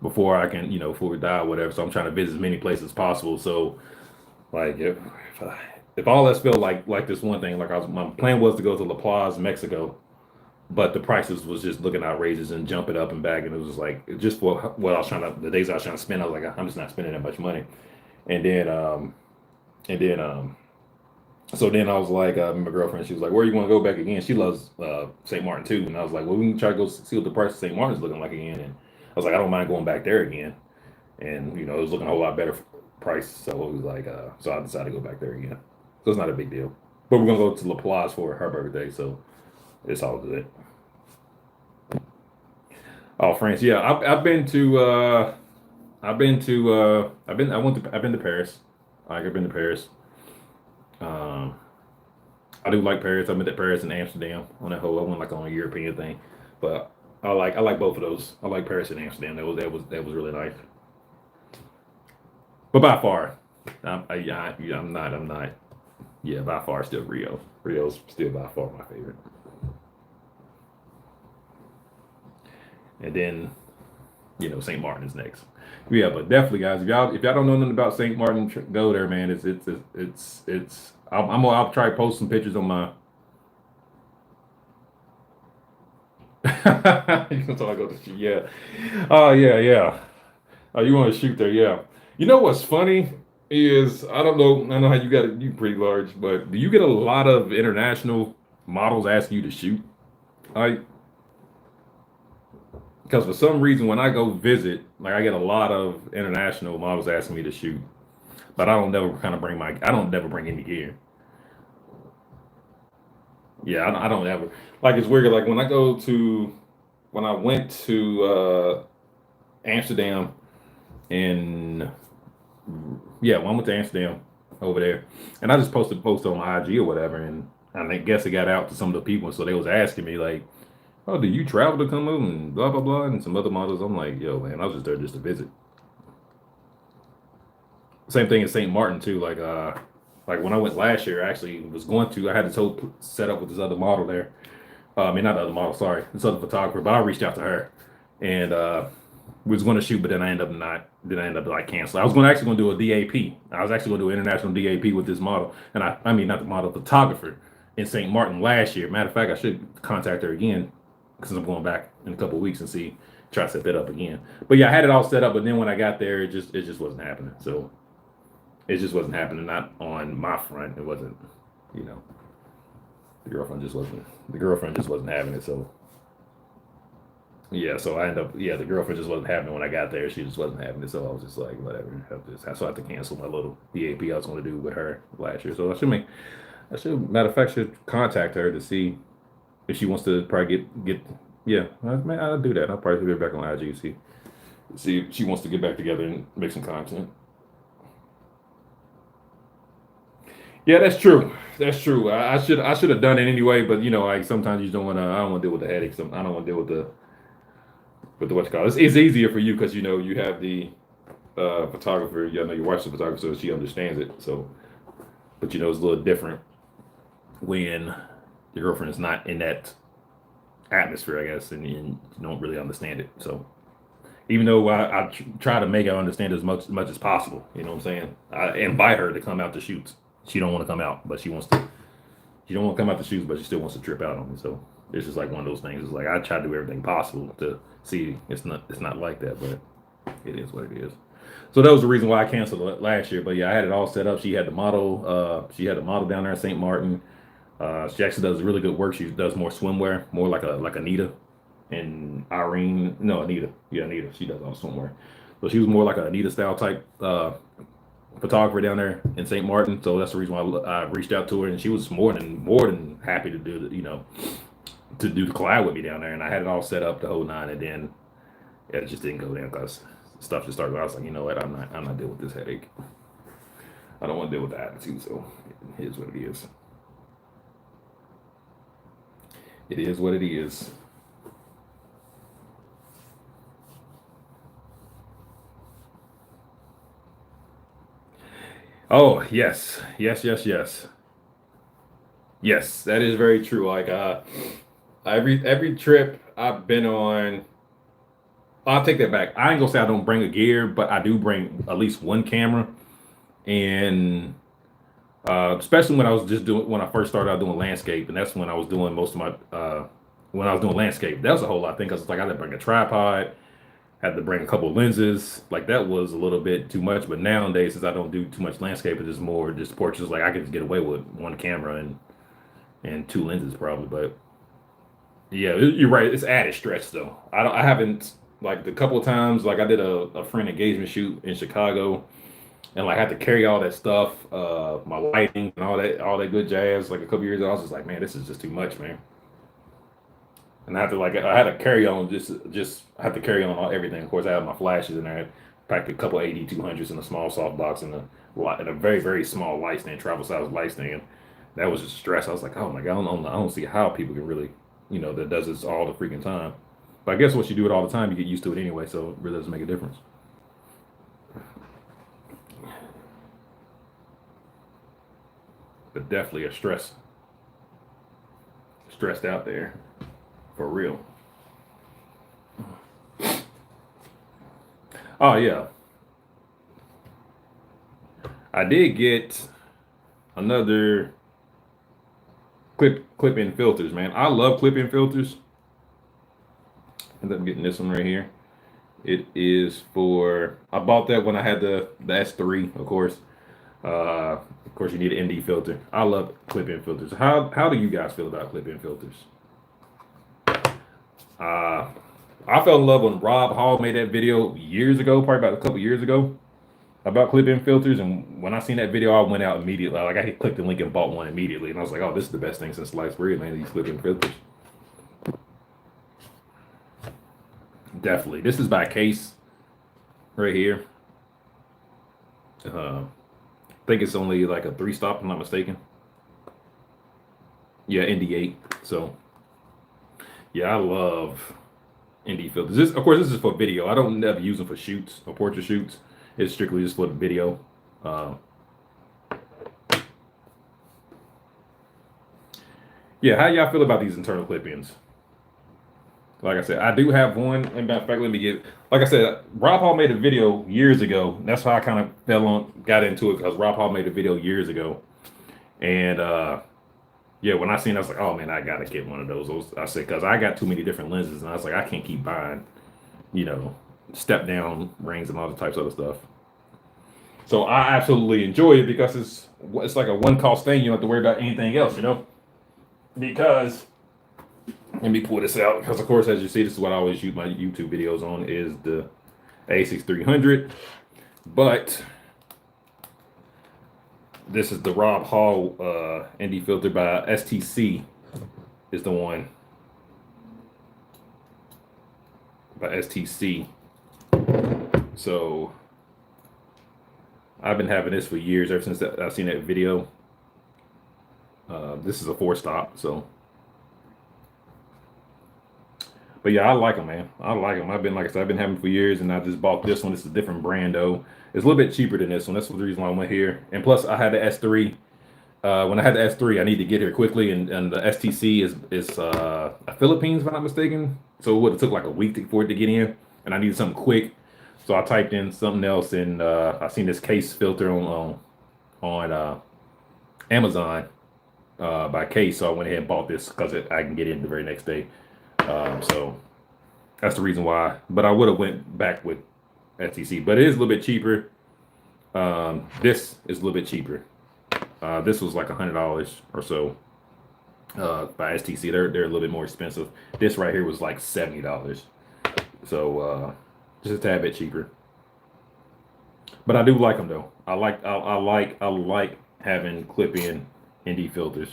Speaker 1: before I can, before we die or whatever. So I'm trying to visit as many places as possible. So like if all else felt like this one thing, like my plan was to go to La Paz, Mexico, but the prices was just looking outrageous and jumping up and back, and it was just like just for what I was trying to the days I was trying to spend, I was like, I'm just not spending that much money. And then and then so then I was like, my girlfriend, she was like, where you want to go back again? She loves St. Martin too, and I was like, well, we can try to go see what the price of St. Martin's looking like again. And I was like, I don't mind going back there again, and it was looking a whole lot better price. So it was like, so I decided to go back there again. So it's not a big deal. But we're gonna go to La Place for her birthday, so it's all good. Oh, France, yeah, I've been to Paris. Like I've been to Paris. Um, I do like Paris. I've been to Paris and Amsterdam on that whole. I went like on a European thing, but I like both of those. I like Paris and Amsterdam. That was really nice. But by far, I'm not. Yeah, by far still Rio. Rio's still by far my favorite. And then St. Martin is next. Yeah, but definitely, guys, if y'all don't know nothing about St. Martin, go there, man. It's. I'll try to post some pictures on my. You can talk go to shoot, yeah. Oh yeah. Oh, you want to shoot there, yeah. You know what's funny is I don't know. I know how you got it. You pretty large, but do you get a lot of international models asking you to shoot? Like, because for some reason when I go visit, like I get a lot of international models asking me to shoot, but I don't never bring any gear. Yeah, I don't ever like it's weird. Like when I went to Amsterdam in yeah, when I went to Amsterdam over there, and I just posted a post on my IG or whatever, and I guess it got out to some of the people, so they was asking me like, "Oh, do you travel to come over and blah blah blah?" And some other models. I'm like, "Yo, man, I was just there just to visit." Same thing in St. Martin too. Like when I went last year, I actually was going to. I had this whole set up with this other model there. I mean, not the other model. Sorry, this other photographer. But I reached out to her, and we was going to shoot, but then I ended up not. Then I ended up like canceling. I was actually going to do a DAP. I was actually going to do an international DAP with this model, and I mean not the model, photographer in St. Martin last year. Matter of fact, I should contact her again because I'm going back in a couple of weeks and see try to set that up again. But yeah, I had it all set up, but then when I got there, it just wasn't happening. So it just wasn't happening. Not on my front. It wasn't. You know, the girlfriend just wasn't having it. So yeah, so I ended up, yeah, the girlfriend just wasn't having it when I got there. She just wasn't having it. So I was just like, whatever. So I had to cancel my little DAP I was going to do with her last year. So matter of fact, should contact her to see if she wants to probably yeah, I'll do that. I'll probably get her back on IG, see if she wants to get back together and make some content. Yeah, that's true. That's true. I should have done it anyway, but you know, like sometimes you just don't want to. I don't want to deal with the headaches. I don't want to deal with the what you call it. It's easier for you because you know you have the photographer. You know your wife's a photographer, so she understands it. So, but you know it's a little different when your girlfriend is not in that atmosphere, I guess, and you don't really understand it. So, even though I try to make her understand as much as possible, you know what I'm saying? I invite her to come out to shoots. She don't want to come out, but she wants to. She don't want to come out to shoots, but she still wants to trip out on me. So it's just like one of those things. It's like I try to do everything possible to see it's not like that, but it is what it is. So that was the reason why I canceled it last year. But yeah, I had it all set up. She had the model. She had the model down there in St. Martin. She actually does really good work. She does more swimwear, more like Anita and Irene. No, Anita. Yeah, Anita. She does all swimwear. So she was more like an Anita style type photographer down there in St. Martin. So that's the reason why I reached out to her, and she was more than happy to do to do the collab with me down there. And I had it all set up the whole nine, and then it just didn't go down because stuff just started. I was like, you know what, I'm not dealing with this headache. I don't want to deal with the attitude. So it is what it is. It is what it is. Oh yes, yes, yes, yes, yes. That is very true. Like every trip I've been on, I'll take that back. I ain't gonna say I don't bring a gear, but I do bring at least one camera, and especially when I first started out doing landscape, and that's when I was doing most of my when I was doing landscape. That was a whole lot of things. 'Cause it's like I had to bring a tripod, had to bring a couple of lenses. Like that was a little bit too much. But nowadays, since I don't do too much landscape, it's just more just portraits. Like I can just get away with one camera and two lenses probably. But yeah, you're right. It's added stress though. I haven't like the couple of times like I did a friend engagement shoot in Chicago, and like I had to carry all that stuff, my lighting and all that good jazz. Like a couple years ago, I was just like, man, this is just too much, man. And I had to carry on just I had to carry on everything. Of course, I had my flashes in there. I packed a couple 8200s in a small soft box and a very very small light stand, travel size light stand. That was just stress. I was like, oh my god, I don't see how people can really, that does this all the freaking time. But I guess once you do it all the time, you get used to it anyway, so it really doesn't make a difference. But definitely a stressed out there for real. Oh yeah, I did get another clip in filters, man. I love clip in filters. End up getting this one right here. It is for I bought that when I had the S3, of course. Of course, you need an ND filter. I love clip-in filters. How do you guys feel about clip-in filters? Uh, I fell in love when Rob Hall made that video years ago, probably about a couple years ago, about clip-in filters. And when I seen that video, I went out immediately. Like I clicked the link and bought one immediately. And I was like, oh, this is the best thing since sliced bread, man. These clip-in filters, definitely. This is by Case right here. I think it's only like a 3 stop, if I'm not mistaken. Yeah, ND8. So Yeah, I love ND filters. This, of course, this is for video. I don't never use them for shoots or portrait shoots. It's strictly just for the video. Uh, yeah, how y'all feel about these internal clip-ins? Like I said, I do have one. And matter of fact, let me get. Like I said, Rob Hall made a video years ago. That's how I kind of got into it because Rob Hall made a video years ago, and yeah, when I seen, it, I was like, oh man, I gotta get one of those. I said because I got too many different lenses, and I was like, I can't keep buying, you know, step down rings and all the types of other stuff. So I absolutely enjoy it because it's like a one cost thing. You don't have to worry about anything else, you know. Because let me pull this out because of course, as you see, this is what I always shoot my YouTube videos on is the A6300, but this is the Rob Hall ND filter by STC is the one by STC. So I've been having this for years, ever since I've seen that video. This is a 4-stop, so. But yeah, I like them, man. I like them. I've been, like I said, I've been having them for years, and I just bought this one. It's a different brand, though. It's a little bit cheaper than this one. That's the reason why I went here. And plus, I had the S3. When I had the S3, I need to get here quickly, and the STC is Philippines, if I'm not mistaken. So it would have took like a week for it to get in, and I needed something quick. So I typed in something else, and I seen this case filter on Amazon by Case. So I went ahead and bought this because I can get in the very next day. So that's the reason why. But I would have went back with STC, but it is a little bit cheaper. This is a little bit cheaper. This was like $100 or so by STC. They're a little bit more expensive. This right here was like $70. So just a tad bit cheaper. But I do like them though. I like having clip-in ND filters.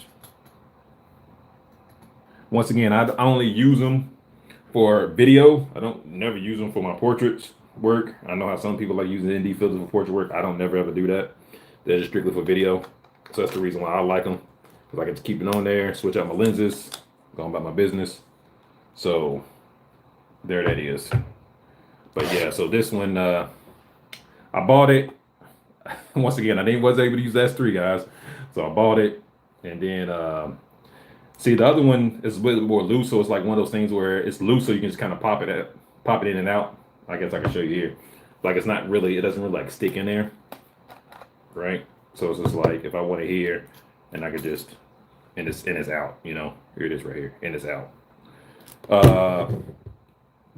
Speaker 1: Once again, I only use them for video. I don't never use them for my portraits work. I know how some people like using ND filters for portrait work. I don't never ever do that. They're just strictly for video. So that's the reason why I like them. Because I can just keep it on there, switch out my lenses, go about my business. So there that is. But yeah, so this one, I bought it. Once again, I wasn't able to use S3, guys. So I bought it. And then, see, the other one is a little more loose. So it's like one of those things where it's loose, so you can just kind of pop it in and out. I guess I can show you here. Like it's not really, it doesn't really like stick in there. Right? So it's just like if I want it here, and I could just, and it's out, you know. Here it is right here, and it's out.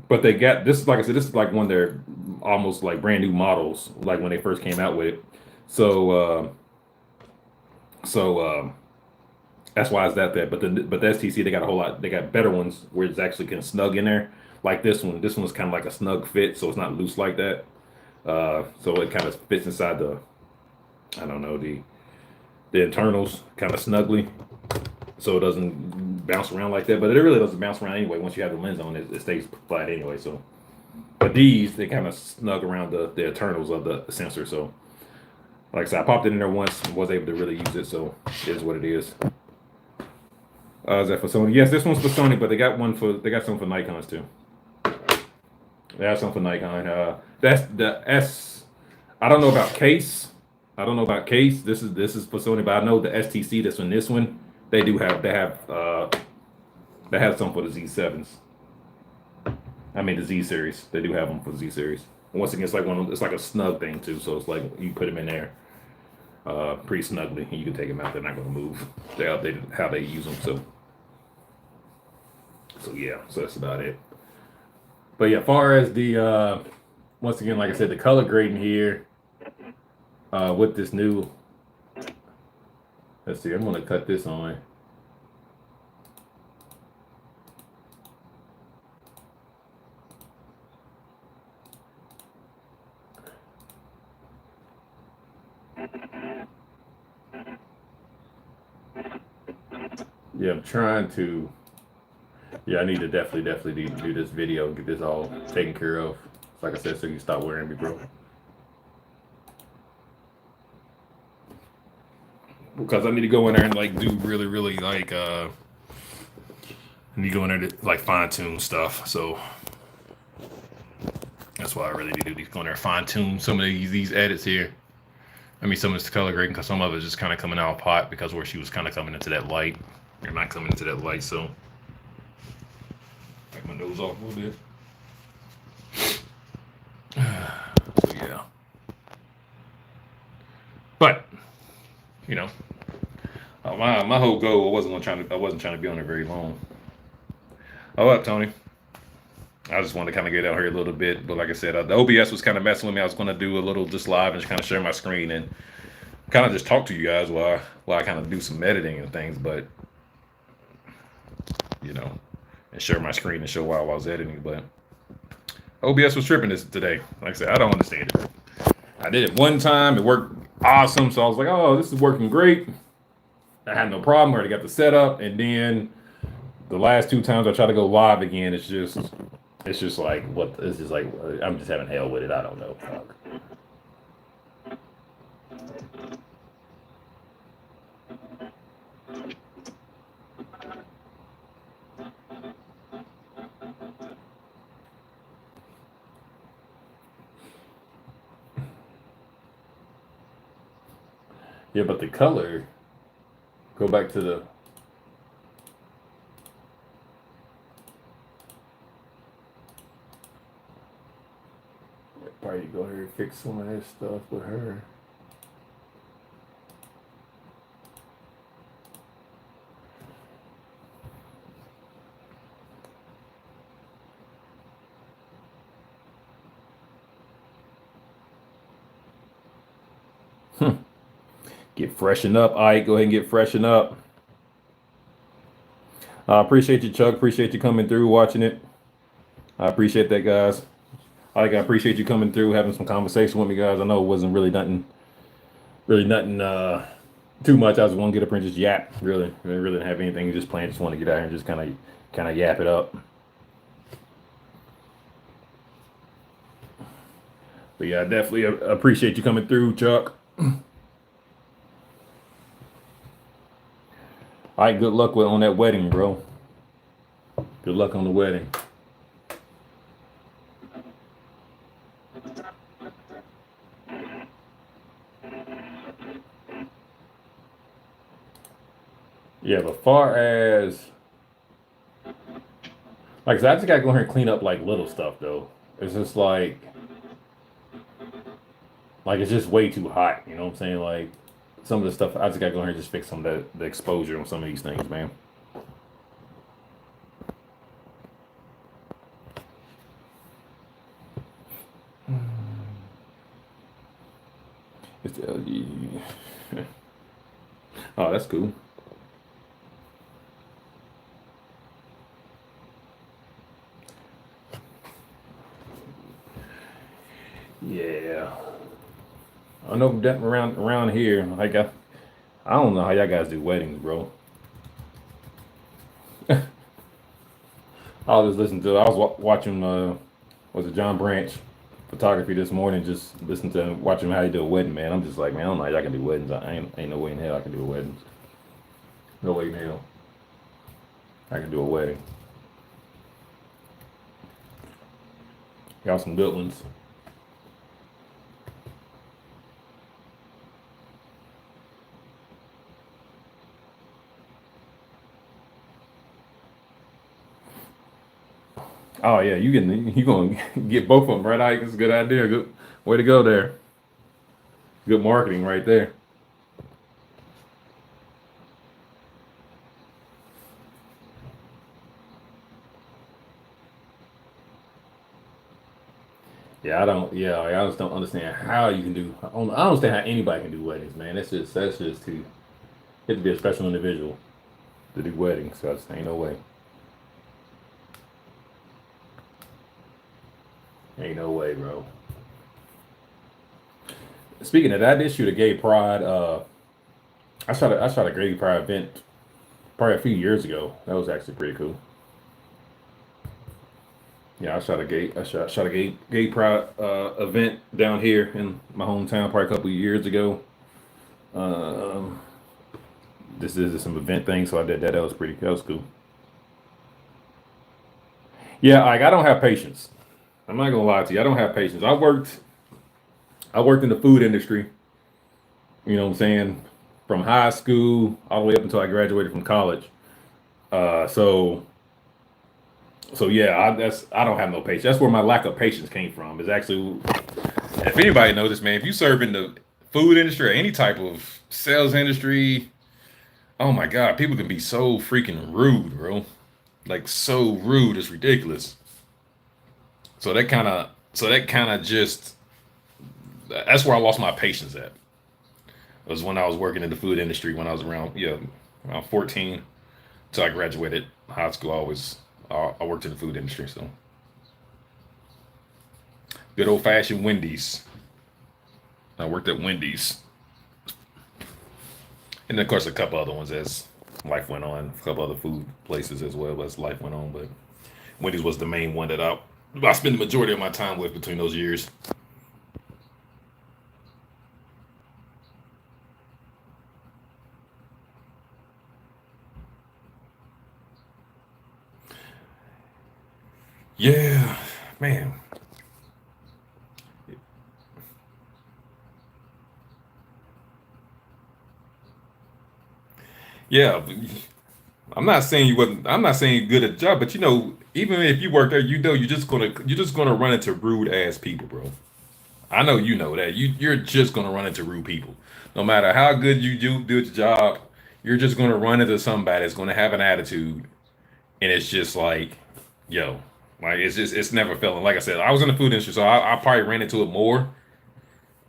Speaker 1: But they got this, like I said, this is like one of their almost like brand new models, like when they first came out with it. So that's why it's that. But the STC, they got a whole lot. They got better ones where it's actually can snug in there. Like this one. This one's kind of like a snug fit, so it's not loose like that. So it kind of fits inside the, I don't know, the internals kind of snugly, so it doesn't bounce around like that. But it really doesn't bounce around anyway. Once you have the lens on, it stays flat anyway. So, but these, they kind of snug around the internals of the sensor. So, like I said, I popped it in there once and was able to really use it. So it is what it is. Is that for Sony? Yes, this one's for Sony, but they got some for Nikon's too. They have some for Nikon. That's the S. I don't know about Case. This is for Sony, but I know the STC. This one, they have some for the Z7s. I mean the Z series. They do have them for the Z series. Once again, it's like a snug thing too. So it's like you put them in there pretty snugly, and you can take them out. They're not going to move. They updated how they use them. So yeah. So that's about it. But yeah, as far as the once again, like I said, the color grading here. With this new, let's see, I'm going to cut this on. Yeah, I'm trying to, yeah, I need to definitely do this video and get this all taken care of. Like I said, so you can stop wearing me, bro. Because I need to go in there and like do really like And you go in there to like fine tune stuff. So that's why I really need to do. Go in there fine tune some of these edits here. I mean, some of it's color grading because some of it's just kind of coming out of pot because where she was kind of coming into that light. You're not coming into that light, so take my nose off a little bit. So yeah. But you know, my whole goal I wasn't trying to be on it very long. Oh, up, Tony. I just wanted to kind of get out here a little bit, but like I said, the OBS was kind of messing with me. I was going to do a little just live and just kind of share my screen and kind of just talk to you guys while I kind of do some editing and things, but you know, and share my screen and show while I was editing. But OBS was tripping this today. Like I said, I don't understand it. I did it one time, it worked awesome, so I was like, oh, this is working great. I had no problem. I already got the setup, and then the last two times I try to go live again, it's just like what it's just like I'm just having hell with it. I don't know. Fuck. Yeah, but the color. Go back to the. Probably go here and fix some of that stuff with her. Get freshened up. All right, go ahead and get freshened up. I appreciate you, Chuck. Appreciate you coming through, watching it. I appreciate that, guys. I appreciate you coming through, having some conversation with me, guys. I know it wasn't really nothing too much. I was want to get up and just yap. Really didn't have anything. Just playing. Just want to get out here and just kind of yap it up. But yeah, I definitely appreciate you coming through, Chuck. All right, good luck on that wedding, bro. Good luck on the wedding. Yeah, but far as like, I just gotta go here and clean up like little stuff though. It's just like it's just way too hot. You know what I'm saying? Like some of the stuff I just gotta go here and just fix some of the exposure on some of these things, man. It's the LG. Oh, that's cool. Yeah. I know that around here, like I don't know how y'all guys do weddings, bro. I was listening to. I was watching. Was it John Branch photography this morning? Just listen to watching how he do a wedding, man. I'm just like, man, I don't know how y'all can do weddings. I ain't no way in hell I can do a wedding. No way in hell I can do a wedding. Got some good ones. Oh yeah, you gonna get both of them right? Ike? It's a good idea. Good way to go there. Good marketing right there. Yeah, I don't. Yeah, I just don't understand how you can do. I don't understand how anybody can do weddings, man. That's just too. You have to be a special individual to do weddings. So I just ain't no way. Ain't no way, bro. Speaking of that, I did shoot a gay pride. I shot a gay pride event probably a few years ago. That was actually pretty cool. Yeah, I shot a gay pride event down here in my hometown probably a couple of years ago. Um, this is some event thing, so I did that. That was cool. Yeah, like I don't have patience. I'm not gonna lie to you. I don't have patience. I worked in the food industry. You know what I'm saying? From high school all the way up until I graduated from college. So yeah, I don't have no patience. That's where my lack of patience came from. Is actually, if anybody knows this, man, if you serve in the food industry or any type of sales industry, oh my God, people can be so freaking rude, bro. Like so rude, it's ridiculous. So that kind of just that's where I lost my patience at. Was when I was working in the food industry when I was around 14 till I graduated high school. I worked in the food industry, so good old fashioned Wendy's. I worked at Wendy's, and then of course a couple other ones as life went on. A couple other food places as well as life went on, but Wendy's was the main one that I spent the majority of my time with between those years. Yeah, man. Yeah, I'm not saying you good at the job, but even if you work there, you're just gonna run into rude ass people, bro. I know you know that. You're just gonna run into rude people. No matter how good you do at your job, you're just gonna run into somebody that's gonna have an attitude, and it's just like, yo, like it's never felt. Like I said, I was in the food industry, so I probably ran into it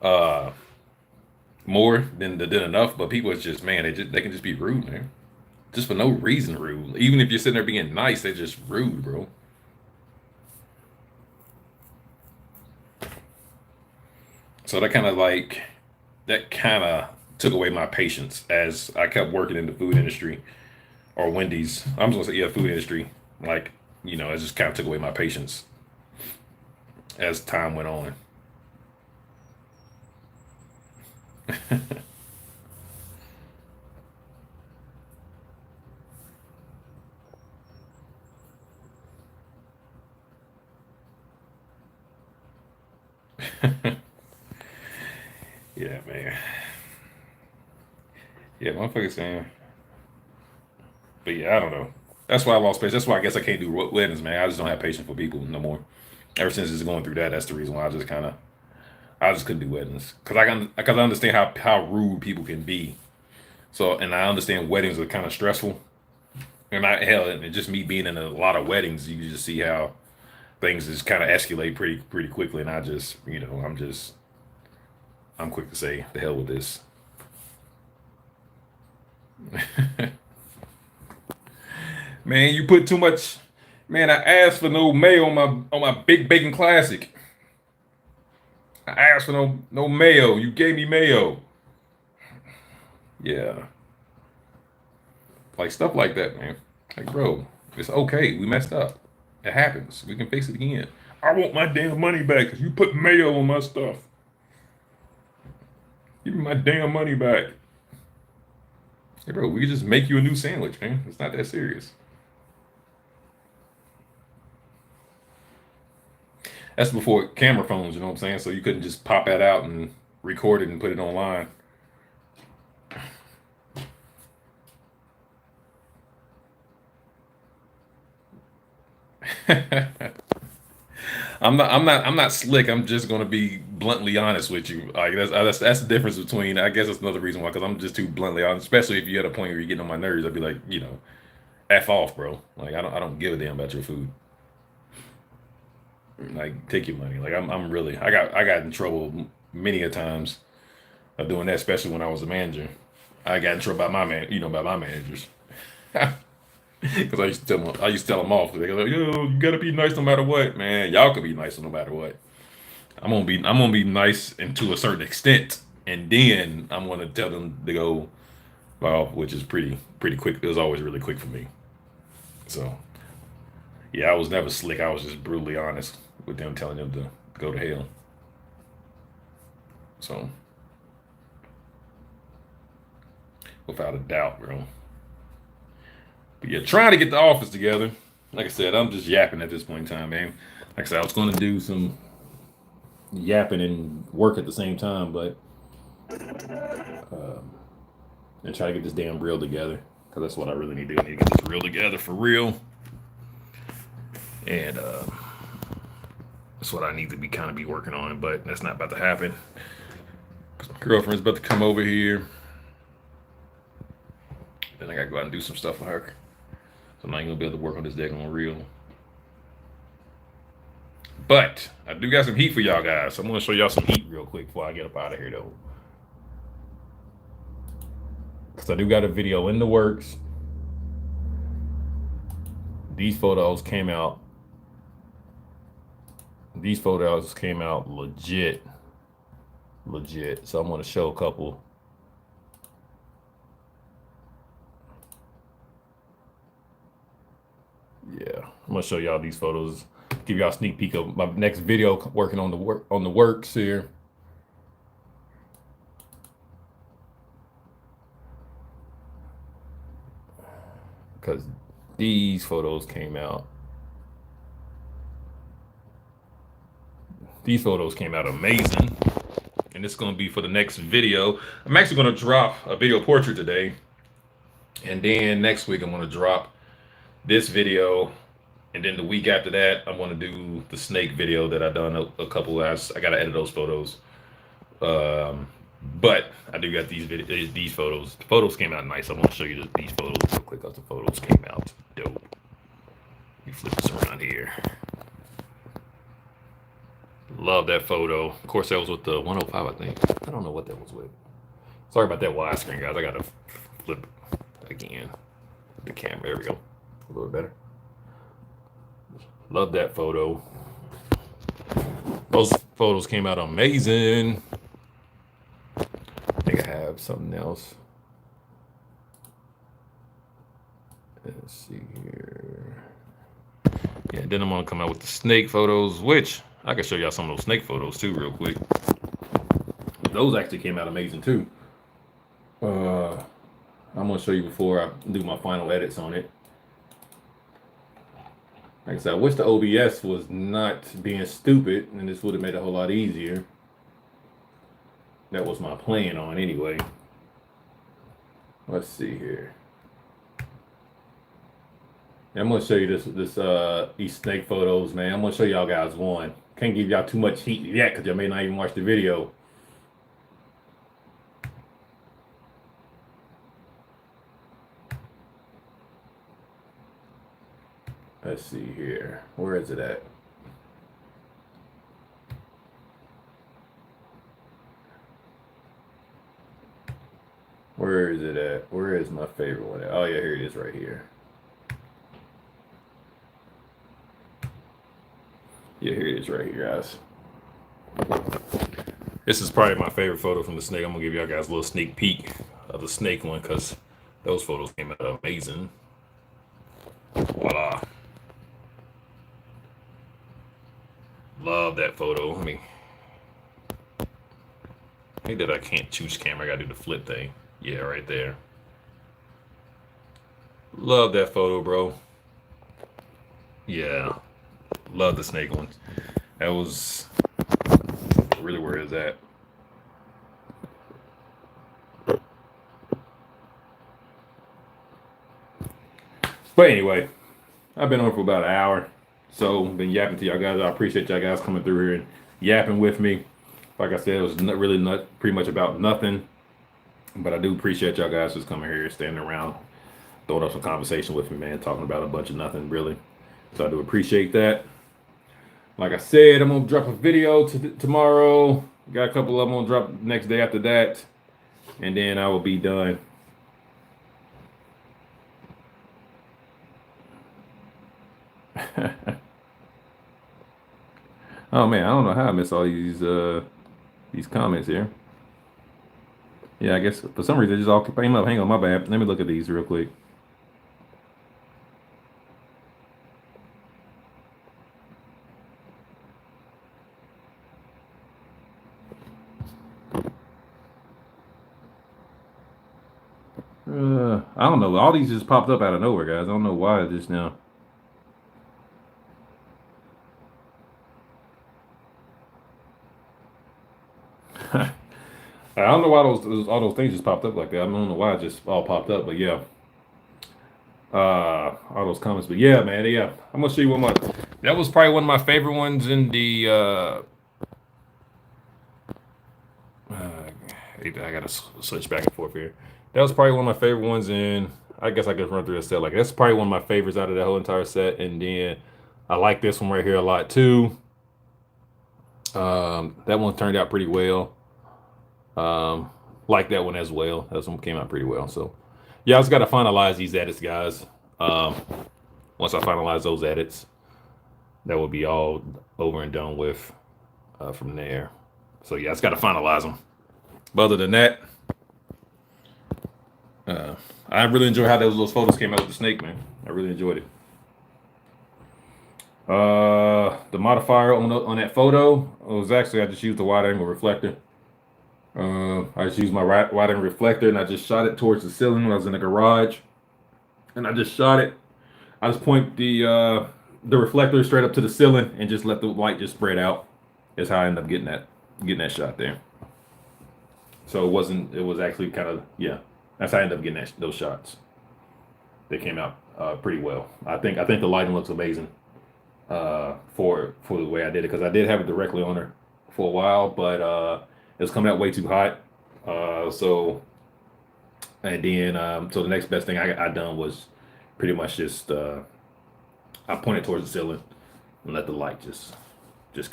Speaker 1: uh, more than enough. But people is just man, they can just be rude, man, just for no reason rude. Even if you're sitting there being nice, they're just rude, bro. So that kind of took away my patience as I kept working in the food industry or Wendy's. I'm just gonna say yeah, food industry. Like it just kind of took away my patience as time went on. Yeah, man. Yeah, motherfuckers saying. But yeah, I don't know. That's why I lost patience. That's why I guess I can't do weddings, man. I just don't have patience for people no more. Ever since it's going through that, that's the reason why I just couldn't do weddings because I understand how rude people can be. So and I understand weddings are kind of stressful. And and just me being in a lot of weddings, you just see how things just kind of escalate pretty quickly. And I just I'm quick to say the hell with this. Man, you put too much. Man, I asked for no mayo on my big bacon classic. I asked for no mayo. You gave me mayo. Yeah, like stuff like that, man. Like, bro, it's okay. We messed up. It happens. We can fix it again. I want my damn money back because you put mayo on my stuff. Give me my damn money back. Hey, bro, we can just make you a new sandwich, man. It's not that serious. That's before camera phones, you know what I'm saying? So you couldn't just pop that out and record it and put it online. I'm not slick. I'm just gonna be bluntly honest with you. Like that's the difference between. I guess that's another reason why, because I'm just too bluntly honest. Especially if you're at a point where you're getting on my nerves, I'd be like, f off, bro. Like I don't give a damn about your food. Like take your money. Like I'm really. I got in trouble many a times of doing that, especially when I was a manager. I got in trouble by by my managers. Because I used to tell them off. They go, like, yo, you gotta be nice no matter what, man. Y'all could be nice no matter what. I'm gonna be nice and to a certain extent, and then I'm gonna tell them to go off, which is pretty quick. It was always really quick for me. So yeah, I was never slick. I was just brutally honest with them, telling them to go to hell. So without a doubt, bro. But yeah, trying to get the office together. Like I said, I'm just yapping at this point in time, man. Like I said, I was going to do some yapping and work at the same time, but and try to get this damn reel together because that's what I really need to do. I need to get this reel together for real, and that's what I need to be kind of be working on. But that's not about to happen. My girlfriend's about to come over here. Then I gotta go out and do some stuff with her. So I'm not gonna be able to work on this daggone reel. But I do got some heat for y'all guys. So I'm gonna show y'all some heat real quick before I get up out of here though. Cause I do got a video in the works. These photos came out. These photos came out legit. So I'm gonna show a couple. Yeah, I'm gonna show y'all these photos. Give y'all a sneak peek of my next video working on the works here. Because these photos came out. These photos came out amazing. And it's going to be for the next video. I'm actually going to drop a video portrait today. And then next week, I'm going to drop this video. And then the week after that, I'm going to do the snake video that I done a couple last. I got to edit those photos. But I do got these photos. The photos came out nice. I'm going to show you these photos real quick because the photos came out dope. Let me flip this around here. Love that photo. Of course, that was with the 105, I think. I don't know what that was with. Sorry about that widescreen, guys. I got to flip again. The camera. There we go. A little better. Love that photo. Those photos came out amazing. I think I have something else. Let's see here. Yeah, then I'm going to come out with the snake photos, which I can show y'all some of those snake photos too real quick. Those actually came out amazing too. I'm going to show you before I do my final edits on it. Like I said, I wish the OBS was not being stupid, and this would have made it a whole lot easier. That was my plan on anyway. Let's see here. Yeah, I'm gonna show you these snake photos, man. I'm gonna show y'all guys one. Can't give y'all too much heat yet because y'all may not even watch the video. Let's see here. Where is it at? Where is it at? Where is my favorite one at? Oh yeah, here it is right here. Yeah, here it is right here, guys. This is probably my favorite photo from the snake. I'm gonna give y'all guys a little sneak peek of the snake one because those photos came out amazing. Voila. Love that photo. I mean, I think that I can't choose camera. I gotta do the flip thing. Yeah, right there. Love that photo, bro. Yeah. Love the snake one. That was really where it's at. But anyway, I've been on for about an hour. So been yapping to y'all guys. I appreciate y'all guys coming through here and yapping with me. Like I said, it was not pretty much about nothing. But I do appreciate y'all guys just coming here, standing around, throwing up some conversation with me, man, talking about a bunch of nothing, really. So I do appreciate that. Like I said, I'm going to drop a video tomorrow. Got a couple of them going to drop next day after that. And then I will be done. Oh, man, I don't know how I missed all these comments here. Yeah, I guess for some reason they just all came up. Hang on, my bad. Let me look at these real quick. I don't know. All these just popped up out of nowhere, guys. I don't know why just now. I don't know why all those things just popped up like that. I don't know why it just all popped up, but yeah. All those comments, but yeah, man, yeah. I'm gonna show you one more. That was probably one of my favorite ones in the. I gotta switch back and forth here. That was probably one of my favorite ones in. I guess I could run through a set like that's probably one of my favorites out of the whole entire set. And then I like this one right here a lot too. That one turned out pretty well. Like that one as well. That one came out pretty well. So yeah, I just got to finalize these edits, guys. Once I finalize those edits, that will be all over and done with from there. So yeah, I just got to finalize them. But other than that, I really enjoy how those photos came out with the snake, man. I really enjoyed it. The modifier on that photo was actually I just used the wide angle reflector. I just used my wide angle reflector and I just shot it towards the ceiling when I was in the garage, and I just shot it. I just point the reflector straight up to the ceiling and just let the light just spread out. That's how I ended up getting that shot there. So it was actually kind of, yeah. That's how I ended up getting those shots. They came out pretty well. I think the lighting looks amazing for the way I did it, because I did have it directly on her for a while, but it was coming out way too hot. So the next best thing I done was pretty much just I pointed towards the ceiling and let the light just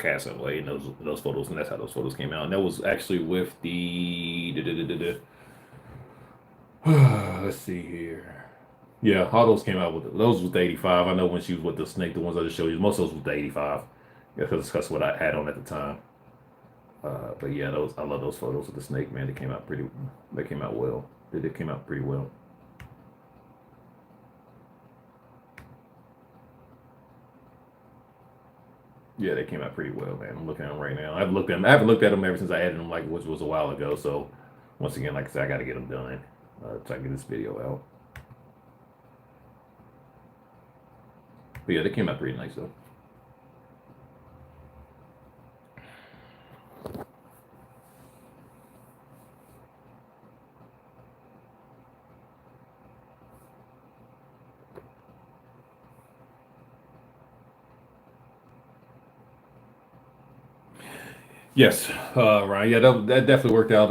Speaker 1: cast away in those photos, and that's how those photos came out. And that was actually with the let's see here. Yeah, all those came out with those was the 85. I know when she was with the snake, the ones I just showed you, most of those was the 85. Yeah, because that's what I had on at the time. But yeah, I love those photos of the snake, man. They came out well. They came out pretty well. Yeah, they came out pretty well, man. I'm looking at them right now. I haven't looked at them ever since I added them, which was a while ago. So once again, like I said, I got to get them done so I can get this video out. But yeah, they came out pretty nice though. Yes, Ryan. Yeah, that definitely worked out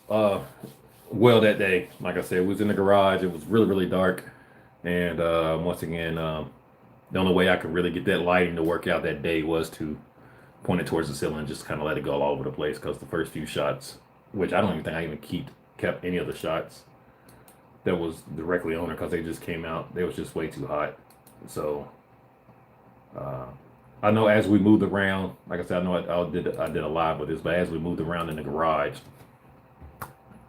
Speaker 1: well that day. Like I said, it was in the garage. It was really, really dark. And once again, the only way I could really get that lighting to work out that day was to point it towards the ceiling and just kind of let it go all over the place. Because the first few shots, which I don't even think I even kept any of the shots that was directly on her, because they just came out. They was just way too hot. So I know as we moved around, like I said, I know I did a live with this, but as we moved around in the garage,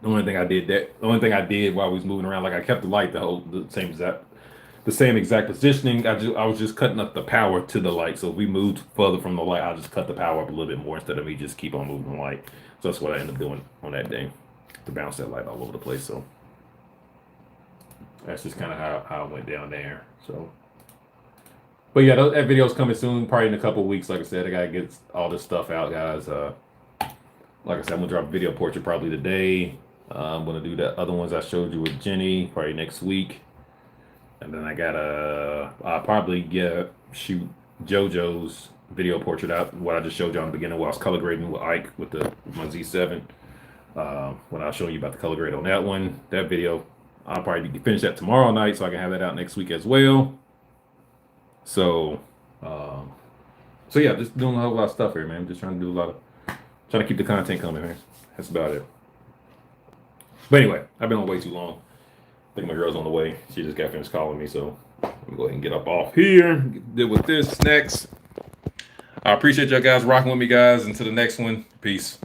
Speaker 1: the only thing I did while we was moving around, like I kept the light the same exact positioning. I was just cutting up the power to the light. So if we moved further from the light, I just cut the power up a little bit more instead of me just keep on moving the light. So that's what I ended up doing on that day, to bounce that light all over the place. So that's just kind of how it went down there. So. But yeah, that video's coming soon, probably in a couple of weeks. Like I said, I gotta get all this stuff out, guys. Like I said, I'm gonna drop a video portrait probably today. I'm gonna do the other ones I showed you with Jenny probably next week, and then I'll probably shoot JoJo's video portrait out, what I just showed you on the beginning, while I was color grading with Ike with my Z7. When I was showing you about the color grade on that video, I'll probably finish that tomorrow night, so I can have that out next week as well. So yeah, just doing a whole lot of stuff here, man. Just trying to keep the content coming, man. That's about it. But anyway, I've been on way too long. I think my girl's on the way. She just got finished calling me, so let me go ahead and get up off here. Deal with this next. I appreciate y'all guys rocking with me, guys. Until the next one, peace.